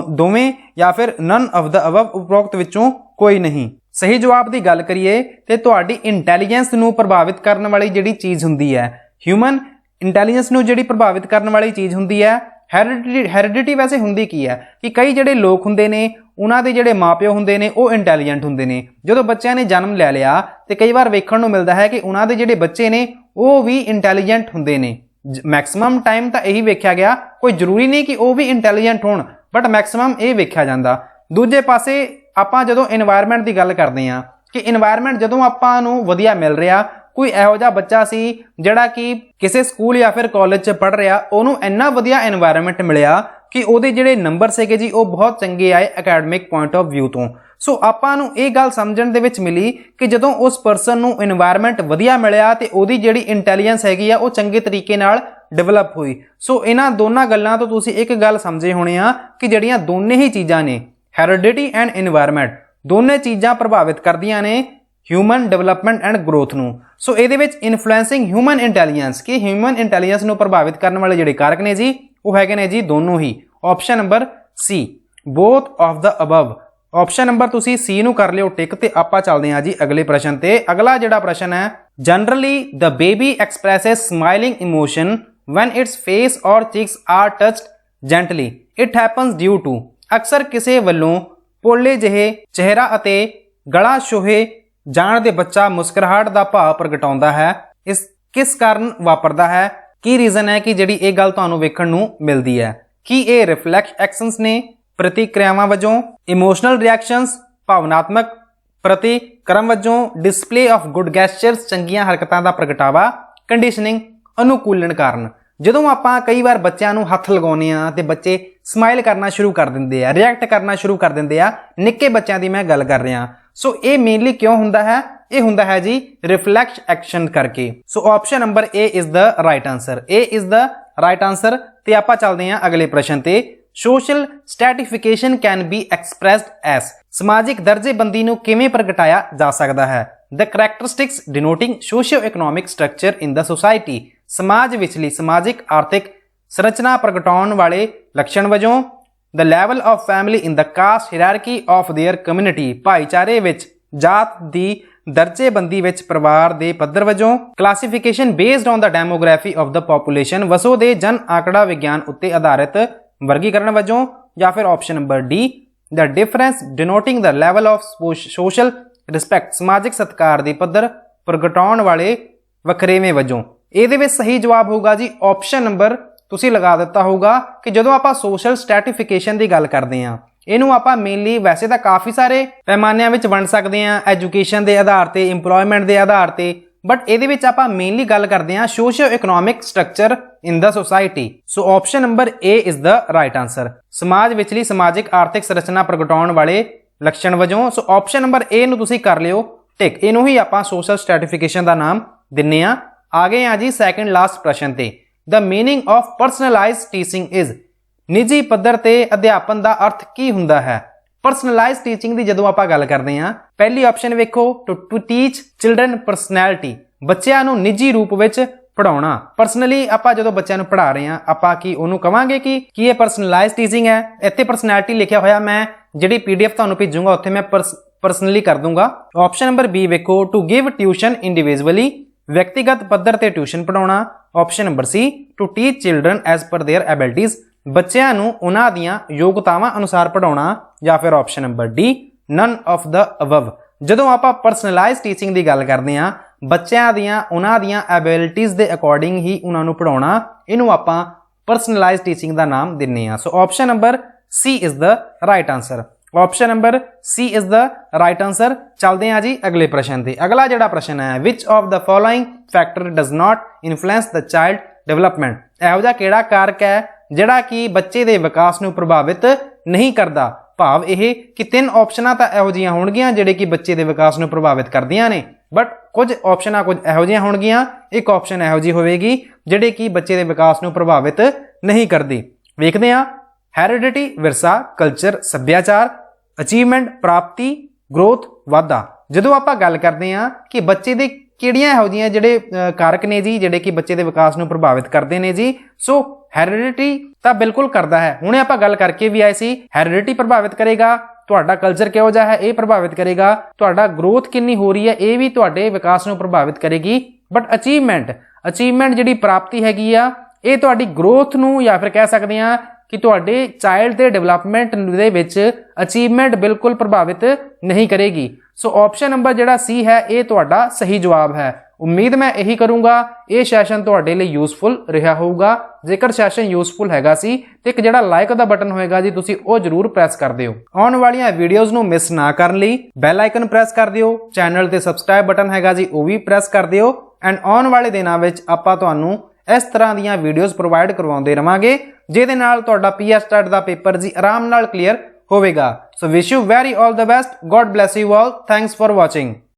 ਦੋਵੇਂ, ਜਾਂ ਫਿਰ none of the above ਉਪਰੋਕਤ ਵਿੱਚੋਂ ਕੋਈ ਨਹੀਂ? ਸਹੀ ਜਵਾਬ ਦੀ ਗੱਲ ਕਰੀਏ ਤੇ ਤੁਹਾਡੀ ਇੰਟੈਲੀਜੈਂਸ ਨੂੰ ਪ੍ਰਭਾਵਿਤ ਕਰਨ ਵਾਲੀ ਜਿਹੜੀ ਚੀਜ਼ ਹੁੰਦੀ ਹੈ, ਹਿਊਮਨ ਇੰਟੈਲੀਜੈਂਸ ਨੂੰ ਜਿਹੜੀ ਪ੍ਰਭਾਵਿਤ ਕਰਨ ਵਾਲੀ ਚੀਜ਼ ਹੁੰਦੀ ਹੈ ਹੈਰੀਡਿਟੀ। ਵੈਸੇ ਹੁੰਦੀ ਕੀ ਹੈ ਕਿ ਕਈ ਜਿਹੜੇ ਲੋਕ ਹੁੰਦੇ ਨੇ, ਉਹਨਾਂ ਦੇ ਜਿਹੜੇ ਮਾਪਿਓ ਹੁੰਦੇ ਨੇ ਉਹ ਇੰਟੈਲੀਜੈਂਟ ਹੁੰਦੇ ਨੇ। ਜਦੋਂ ਬੱਚਿਆਂ ਨੇ ਜਨਮ ਲੈ ਲਿਆ ਤੇ ਕਈ ਵਾਰ ਵੇਖਣ ਨੂੰ ਮਿਲਦਾ ਹੈ ਕਿ ਉਹਨਾਂ ਦੇ ਜਿਹੜੇ ਬੱਚੇ ਨੇ ਉਹ ਵੀ ਇੰਟੈਲੀਜੈਂਟ ਹੁੰਦੇ ਨੇ। ਮੈਕਸਿਮਮ ਟਾਈਮ ਤਾਂ ਇਹੀ ਵੇਖਿਆ ਗਿਆ, ਕੋਈ ਜ਼ਰੂਰੀ ਨਹੀਂ ਕਿ ਉਹ ਵੀ ਇੰਟੈਲੀਜੈਂਟ ਹੋਣ, ਬਟ ਮੈਕਸਿਮਮ ਇਹ ਵੇਖਿਆ ਜਾਂਦਾ। ਦੂਜੇ ਪਾਸੇ ਆਪਾਂ ਜਦੋਂ এনवायरमेंट ਦੀ ਗੱਲ ਕਰਦੇ ਹਾਂ ਕਿ এনवायरमेंट ਜਦੋਂ ਆਪਾਂ ਨੂੰ ਵਧੀਆ ਮਿਲ ਰਿਹਾ, ਕੋਈ ਇਹੋ ਜਿਹਾ ਬੱਚਾ ਸੀ ਜਿਹੜਾ ਕਿ ਕਿਸੇ ਸਕੂਲ ਜਾਂ ਫਿਰ ਕਾਲਜ 'ਚ ਪੜ੍ਹ ਰਿਹਾ, ਉਹਨੂੰ ਇੰਨਾ ਵਧੀਆ এনवायरमेंट ਮਿਲਿਆ ਕਿ ਉਹਦੇ ਜਿਹੜੇ ਨੰਬਰ ਸੀਗੇ ਜੀ ਉਹ ਬਹੁਤ ਚੰਗੇ ਆਏ ਅਕੈਡਮਿਕ ਪੁਆਇੰਟ ਆਫ ਵਿਊ ਤੋਂ। ਸੋ ਆਪਾਂ ਨੂੰ ਇਹ ਗੱਲ ਸਮਝਣ ਦੇ ਵਿੱਚ ਮਿਲੀ ਕਿ ਜਦੋਂ ਉਸ ਪਰਸਨ ਨੂੰ এনवायरमेंट ਵਧੀਆ ਮਿਲਿਆ ਤੇ ਉਹਦੀ ਜਿਹੜੀ ਇੰਟੈਲੀਜੈਂਸ ਹੈਗੀ ਆ ਉਹ ਚੰਗੇ ਤਰੀਕੇ ਨਾਲ ਡਿਵੈਲਪ ਹੋਈ। ਸੋ ਇਹਨਾਂ ਦੋਨਾਂ ਗੱਲਾਂ ਤੋਂ ਤੁਸੀਂ ਇੱਕ ਗੱਲ ਸਮਝੇ ਹੋਣੇ ਆ ਕਿ ਜਿਹੜੀਆਂ ਦੋਨੇ ਹੀ ਚੀਜ਼ਾਂ ਨੇ ਹੈਰੀਡਿਟੀ ਐਂਡ এনवायरमेंट ਦੋਨੇ ਚੀਜ਼ਾਂ ਪ੍ਰਭਾਵਿਤ ਕਰਦੀਆਂ ਨੇ ਹਿਊਮਨ ਡਿਵੈਲਪਮੈਂਟ ਐਂਡ ਗਰੋਥ ਨੂੰ। ਸੋ ਇਹਦੇ ਵਿੱਚ ਇਨਫਲੂਐਂਸਿੰਗ ਹਿਊਮਨ ਇੰਟੈਲੀਜੈਂਸ ਕਿ ਹਿਊਮਨ ਇੰਟੈਲੀਜੈਂਸ ਨੂੰ ਪ੍ਰਭਾਵਿਤ ਕਰਨ ਵਾਲੇ ਜਿਹੜੇ ਕਾਰਕ ਨੇ ਜੀ ਉਹ ਹੈਗੇ ਨੇ ਜੀ ਦੋਨੋਂ ਹੀ। Option number C both of the above. Option number ਤੁਸੀਂ ਸੀ ਨੂੰ ਕਰ ਲਿਓ ਟਿਕ ਤੇ ਆਪਾਂ ਚੱਲਦੇ ਹਾਂ ਜੀ ਅਗਲੇ ਪ੍ਰਸ਼ਨ ਤੇ। ਅਗਲਾ ਜਿਹੜਾ ਪ੍ਰਸ਼ਨ ਹੈ generally the baby expresses smiling emotion when its face or cheeks are touched gently it happens due to ਅਕਸਰ ਕਿਸੇ ਵੱਲੋਂ ਪੋਲੇ ਜਿਹੇ ਚਿਹਰਾ ਅਤੇ ਗਲਾ ਛੋਹੇ ਜਾਣ ਦੇ ਬੱਚਾ ਮੁਸਕਰਾਹਟ ਦਾ ਭਾਵ ਪ੍ਰਗਟਾਉਂਦਾ ਹੈ। ਇਸ ਕਿਸ ਕਾਰਨ ਵਾਪਰਦਾ ਹੈ? ਕੀ ਰੀਜ਼ਨ ਹੈ ਕਿ ਜਿਹੜੀ ਇਹ ਗੱਲ ਤੁਹਾਨੂੰ ਵੇਖਣ ਨੂੰ ਮਿਲਦੀ ਹੈ? ਕੀ ਇਹ ਰਿਫਲੈਕਸ ਐਕਸ਼ਨਸ ਨੇ ਪ੍ਰਤੀਕਿਰਿਆਵਾਂ ਵਜੋਂ, ਇਮੋਸ਼ਨਲ ਰਿਐਕਸ਼ਨਸ ਭਾਵਨਾਤਮਕ ਪ੍ਰਤੀਕਰਮ ਵਜੋਂ, ਡਿਸਪਲੇ ਆਫ ਗੁੱਡ ਗੈਸਚਰਸ ਚੰਗੀਆਂ ਹਰਕਤਾਂ ਦਾ ਪ੍ਰਗਟਾਵਾ, ਕੰਡੀਸ਼ਨਿੰਗ ਅਨੁਕੂਲਨ ਕਾਰਨ। ਜਦੋਂ ਆਪਾਂ ਕਈ ਵਾਰ ਬੱਚਿਆਂ ਨੂੰ ਹੱਥ ਲਗਾਉਂਦੇ ਆ ਤੇ ਬੱਚੇ ਸਮਾਈਲ ਕਰਨਾ ਸ਼ੁਰੂ ਕਰ ਦਿੰਦੇ ਆ, ਰਿਐਕਟ ਕਰਨਾ ਸ਼ੁਰੂ ਕਰ ਦਿੰਦੇ ਆ, ਨਿੱਕੇ ਬੱਚਿਆਂ ਦੀ ਮੈਂ ਗੱਲ ਕਰ ਰਿਹਾ। ਸੋ ਇਹ ਮੇਨਲੀ ਕਿਉਂ ਹੁੰਦਾ ਹੈ? ਇਹ ਹੁੰਦਾ ਹੈ ਜੀ ਰਿਫਲੈਕਸ ਐਕਸ਼ਨ ਕਰਕੇ। So option number A is the right answer. A is the right answer. ਤੇ ਆਪਾਂ ਚੱਲਦੇ ਹਾਂ ਅਗਲੇ ਪ੍ਰਸ਼ਨ ਤੇ। Social stratification can be expressed as ਸਮਾਜਿਕ ਦਰਜੇਬੰਦੀ ਨੂੰ ਕਿਵੇਂ ਪ੍ਰਗਟਾਇਆ ਜਾ ਸਕਦਾ ਹੈ? The characteristics denoting socio economic structure in the society ਸਮਾਜ ਵਿਚਲੀ ਸਮਾਜਿਕ ਆਰਥਿਕ ਸੰਰਚਨਾ ਪ੍ਰਗਟਾਉਣ ਵਾਲੇ ਲੱਛਣ ਵਜੋਂ, the level of family in the caste hierarchy of their community ਭਾਈਚਾਰੇ ਵਿੱਚ ਜਾਤ ਦੀ ਦਰਜੇਬੰਦੀ ਵਿੱਚ ਪਰਿਵਾਰ ਦੇ ਪੱਧਰ ਵਜੋਂ, classification based on the demography of the population ਵਸੋਂ ਦੇ ਜਨ ਆંકੜਾ ਵਿਗਿਆਨ ਉੱਤੇ ਆਧਾਰਿਤ ਵਰਗੀਕਰਨ ਵਜੋਂ, ਜਾਂ ਫਿਰ option number D the difference denoting the level of social respect ਸਮਾਜਿਕ ਸਤਿਕਾਰ ਦੀ ਪੱਧਰ ਪ੍ਰਗਟਾਉਣ ਵਾਲੇ ਵਖਰੇਵੇਂ ਵਜੋਂ। ਇਹਦੇ ਵਿੱਚ ਸਹੀ ਜਵਾਬ ਹੋਊਗਾ ਜੀ ਆਪਸ਼ਨ ਨੰਬਰ ਤੁਸੀਂ ਲਗਾ ਦਿੱਤਾ ਹੋਊਗਾ ਕਿ ਜਦੋਂ ਆਪਾਂ ਸੋਸ਼ਲ ਸਟ੍ਰੈਟੀਫਿਕੇਸ਼ਨ ਦੀ ਗੱਲ ਕਰਦੇ ਹਾਂ ਇਹਨੂੰ ਆਪਾਂ ਮੇਨਲੀ ਵੈਸੇ ਤਾਂ ਕਾਫੀ ਸਾਰੇ ਪੈਮਾਨਿਆਂ ਵਿੱਚ ਵੰਡ ਸਕਦੇ ਹਾਂ, ਐਜੂਕੇਸ਼ਨ ਦੇ ਆਧਾਰ ਤੇ, ਇੰਪਲੋਇਮੈਂਟ ਦੇ ਆਧਾਰ ਤੇ, ਬਟ ਇਹਦੇ ਵਿੱਚ ਆਪਾਂ ਮੇਨਲੀ ਗੱਲ ਕਰਦੇ ਹਾਂ socio economic structure in the society. So option number A is the right answer. ਸਮਾਜ ਵਿਚਲੀ ਸਮਾਜਿਕ ਆਰਥਿਕ ਸੰਰਚਨਾ ਪ੍ਰਗਟਾਉਣ ਵਾਲੇ ਲੱਛਣ ਵਜੋਂ। ਸੋ ਆਪਸ਼ਨ ਨੰਬਰ ਏ ਨੂੰ ਤੁਸੀਂ ਕਰ ਲਿਓ ਟਿਕ। ਇਹਨੂੰ ਹੀ ਆਪਾਂ ਸੋਸ਼ਲ ਸਟ੍ਰੈਟੀਫਿਕੇਸ਼ਨ ਦਾ ਨਾਮ ਦਿੰਨੇ ਆ। ਆ ਗਏ ਆ ਜੀ ਸੈਕੰਡ ਲਾਸਟ ਪ੍ਰਸ਼ਨ ਤੇ। ਦ ਮੀਨਿੰਗ ਆਫ ਪਰਸਨਲਾਈਜ਼ਡ ਟੀਚਿੰਗ ਇਜ਼ ਨਿੱਜੀ ਪੱਧਰ ਤੇ ਅਧਿਆਪਨ ਦਾ ਅਰਥ ਕੀ ਹੁੰਦਾ ਹੈ? ਪਰਸਨਲਾਈਜ਼ਡ ਟੀਚਿੰਗ ਦੀ ਜਦੋਂ ਆਪਾਂ ਗੱਲ ਕਰਦੇ ਹਾਂ ਪਹਿਲੀ ਆਪਸ਼ਨ ਵੇਖੋ ਟੂ ਟੀਚ ਚਿਲਡਰਨ ਪਰਸਨੈਲਿਟੀ ਬੱਚਿਆਂ ਨੂੰ ਨਿੱਜੀ ਰੂਪ ਵਿੱਚ ਪੜਾਉਣਾ। ਪਰਸਨਲੀ ਆਪਾਂ ਜਦੋਂ ਬੱਚਿਆਂ ਨੂੰ ਪੜ੍ਹਾ ਰਹੇ ਹਾਂ ਆਪਾਂ ਕੀ ਉਹਨੂੰ ਕਵਾਂਗੇ ਕਿ ਇਹ ਪਰਸਨਲਾਈਜ਼ਡ ਟੀਚਿੰਗ ਹੈ? ਇੱਥੇ ਪਰਸਨੈਲਿਟੀ ਲਿਖਿਆ ਹੋਇਆ, ਮੈਂ ਜਿਹੜੀ PDF ਤੁਹਾਨੂੰ ਭੇਜੂਗਾ ਉੱਥੇ ਮੈਂ ਪਰਸਨਲੀ ਕਰ ਦੂੰਗਾ। ਆਪਸ਼ਨ ਨੰਬਰ ਬੀ ਵੇਖੋ ਟੂ ਗਿਵ ਟਿਊਸ਼ਨ ਇੰਡੀਵਿਜੂਅਲੀ ਵਿਅਕਤੀਗਤ ਪੱਧਰ ਤੇ ਟਿਊਸ਼ਨ ਪੜਾਉਣਾ। Option number C to teach children as per their abilities ਬੱਚਿਆਂ ਨੂੰ ਉਹਨਾਂ ਦੀਆਂ ਯੋਗਤਾਵਾਂ ਅਨੁਸਾਰ ਪੜਾਉਣਾ। ਜਾਂ ਫਿਰ option number D none of the above. ਜਦੋਂ ਆਪਾਂ ਪਰਸਨਲਾਈਜ਼ਡ ਟੀਚਿੰਗ ਦੀ ਗੱਲ ਕਰਦੇ ਹਾਂ ਬੱਚਿਆਂ ਦੀਆਂ ਉਹਨਾਂ ਦੀਆਂ ਐਬਿਲਿਟੀਜ਼ ਦੇ ਅਕੋਰਡਿੰਗ ਹੀ ਉਹਨਾਂ ਨੂੰ ਪੜਾਉਣਾ, ਇਹਨੂੰ ਆਪਾਂ ਪਰਸਨਲਾਈਜ਼ਡ ਟੀਚਿੰਗ ਦਾ ਨਾਮ ਦਿੰਨੇ ਆ। ਸੋ option number C is the right answer. Option number C is the right answer. ਚੱਲਦੇ ਹਾਂ ਜੀ ਅਗਲੇ ਪ੍ਰਸ਼ਨ ਤੇ। ਅਗਲਾ ਜਿਹੜਾ ਪ੍ਰਸ਼ਨ ਹੈ which of the following factor does not influence the child development ਇਹੋ ਜਿਹਾ ਕਿਹੜਾ ਕਾਰਕ ਹੈ ਜਿਹੜਾ ਕਿ ਬੱਚੇ ਦੇ ਵਿਕਾਸ ਨੂੰ ਪ੍ਰਭਾਵਿਤ ਨਹੀਂ ਕਰਦਾ? ਭਾਵ ਇਹ ਕਿ ਤਿੰਨ ਆਪਸ਼ਨਾਂ ਤਾਂ ਇਹੋ ਜਿਹੀਆਂ ਹੋਣਗੀਆਂ ਜਿਹੜੇ ਕਿ ਬੱਚੇ ਦੇ ਵਿਕਾਸ ਨੂੰ ਪ੍ਰਭਾਵਿਤ ਕਰਦੀਆਂ ਨੇ, ਬਟ ਕੁਝ ਆਪਸ਼ਨਾਂ ਕੁਝ ਇਹੋ ਜਿਹੀਆਂ ਹੋਣਗੀਆਂ, ਇੱਕ ਆਪਸ਼ਨ ਇਹੋ ਜਿਹੀ ਹੋਵੇਗੀ ਜਿਹੜੇ ਕਿ ਬੱਚੇ ਦੇ ਵਿਕਾਸ ਨੂੰ ਪ੍ਰਭਾਵਿਤ ਨਹੀਂ ਕਰਦੀ। ਵੇਖਦੇ ਹਾਂ ਹੈਰੀਡਿਟੀ ਵਿਰਸਾ, ਕਲਚਰ ਸੱਭਿਆਚਾਰ, ਅਚੀਵਮੈਂਟ ਪ੍ਰਾਪਤੀ, ਗਰੋਥ ਵਾਧਾ। ਜਦੋਂ ਆਪਾਂ ਗੱਲ ਕਰਦੇ ਹਾਂ ਕਿ ਬੱਚੇ ਦੇ ਕਿਹੜੀਆਂ ਇਹੋ ਜਿਹੀਆਂ ਜਿਹੜੇ ਕਾਰਕ ਨੇ ਜੀ ਜਿਹੜੇ ਕਿ ਬੱਚੇ ਦੇ ਵਿਕਾਸ ਨੂੰ ਪ੍ਰਭਾਵਿਤ ਕਰਦੇ ਨੇ ਜੀ, ਸੋ ਹੈਰੀਡਿਟੀ ਤਾਂ ਬਿਲਕੁਲ ਕਰਦਾ ਹੈ। ਹੁਣੇ ਆਪਾਂ ਗੱਲ ਕਰਕੇ ਵੀ ਆਏ ਸੀ ਹੈਰੀਡਿਟੀ ਪ੍ਰਭਾਵਿਤ ਕਰੇਗਾ, ਤੁਹਾਡਾ ਕਲਚਰ ਕਿਹੋ ਜਿਹਾ ਹੈ ਇਹ ਪ੍ਰਭਾਵਿਤ ਕਰੇਗਾ, ਤੁਹਾਡਾ ਗਰੋਥ ਕਿੰਨੀ ਹੋ ਰਹੀ ਹੈ ਇਹ ਵੀ ਤੁਹਾਡੇ ਵਿਕਾਸ ਨੂੰ ਪ੍ਰਭਾਵਿਤ ਕਰੇਗੀ। ਬਟ ਅਚੀਵਮੈਂਟ ਜਿਹੜੀ ਪ੍ਰਾਪਤੀ ਹੈਗੀ ਆ ਇਹ ਤੁਹਾਡੀ ਗਰੋਥ ਨੂੰ ਜਾਂ ਫਿਰ ਕਹਿ ਸਕਦੇ ਹਾਂ ਕਿ ਤੁਹਾਡੇ ਚਾਈਲਡ ਦੇ ਡਿਵੈਲਪਮੈਂਟ ਦੇ ਵਿੱਚ ਅਚੀਵਮੈਂਟ ਬਿਲਕੁਲ ਪ੍ਰਭਾਵਿਤ ਨਹੀਂ ਕਰੇਗੀ। ਸੋ ਆਪਸ਼ਨ ਨੰਬਰ ਜਿਹੜਾ ਸੀ ਹੈ ਇਹ ਤੁਹਾਡਾ ਸਹੀ ਜਵਾਬ ਹੈ। ਉਮੀਦ ਮੈਂ ਇਹੀ ਕਰੂੰਗਾ ਇਹ ਸੈਸ਼ਨ ਤੁਹਾਡੇ ਲਈ ਯੂਸਫੁਲ ਰਿਹਾ ਹੋਊਗਾ। ਜੇਕਰ ਸੈਸ਼ਨ ਯੂਸਫੁਲ ਹੈਗਾ ਸੀ ਤੇ ਇੱਕ ਜਿਹੜਾ ਲਾਈਕ ਦਾ ਬਟਨ ਹੋਏਗਾ ਜੀ ਤੁਸੀਂ ਉਹ ਜ਼ਰੂਰ ਪ੍ਰੈਸ ਕਰ ਦਿਓ। ਆਉਣ ਵਾਲੀਆਂ ਵੀਡੀਓਜ਼ ਨੂੰ ਮਿਸ ਨਾ ਕਰਨ ਲਈ ਬੈਲ ਆਈਕਨ ਪ੍ਰੈਸ ਕਰ ਦਿਓ। ਚੈਨਲ ਤੇ ਸਬਸਕ੍ਰਾਈਬ ਬਟਨ ਹੈਗਾ ਜੀ ਉਹ ਵੀ ਪ੍ਰੈਸ ਕਰ ਦਿਓ। ਐਂਡ ਆਉਣ ਵਾਲੇ ਦਿਨਾਂ ਵਿੱਚ ਆਪਾਂ ਤੁਹਾਨੂੰ ਇਸ ਤਰ੍ਹਾਂ ਦੀਆਂ ਵੀਡੀਓਜ਼ ਪ੍ਰੋਵਾਈਡ ਕਰਵਾਉਂਦੇ ਰਵਾਂਗੇ ਜਿਹਦੇ ਨਾਲ ਤੁਹਾਡਾ PS ਟੈਟ ਦਾ ਪੇਪਰ ਜੀ ਆਰਾਮ ਨਾਲ ਕਲੀਅਰ ਹੋਵੇਗਾ। So wish you very all the best. God bless you all. Thanks for watching.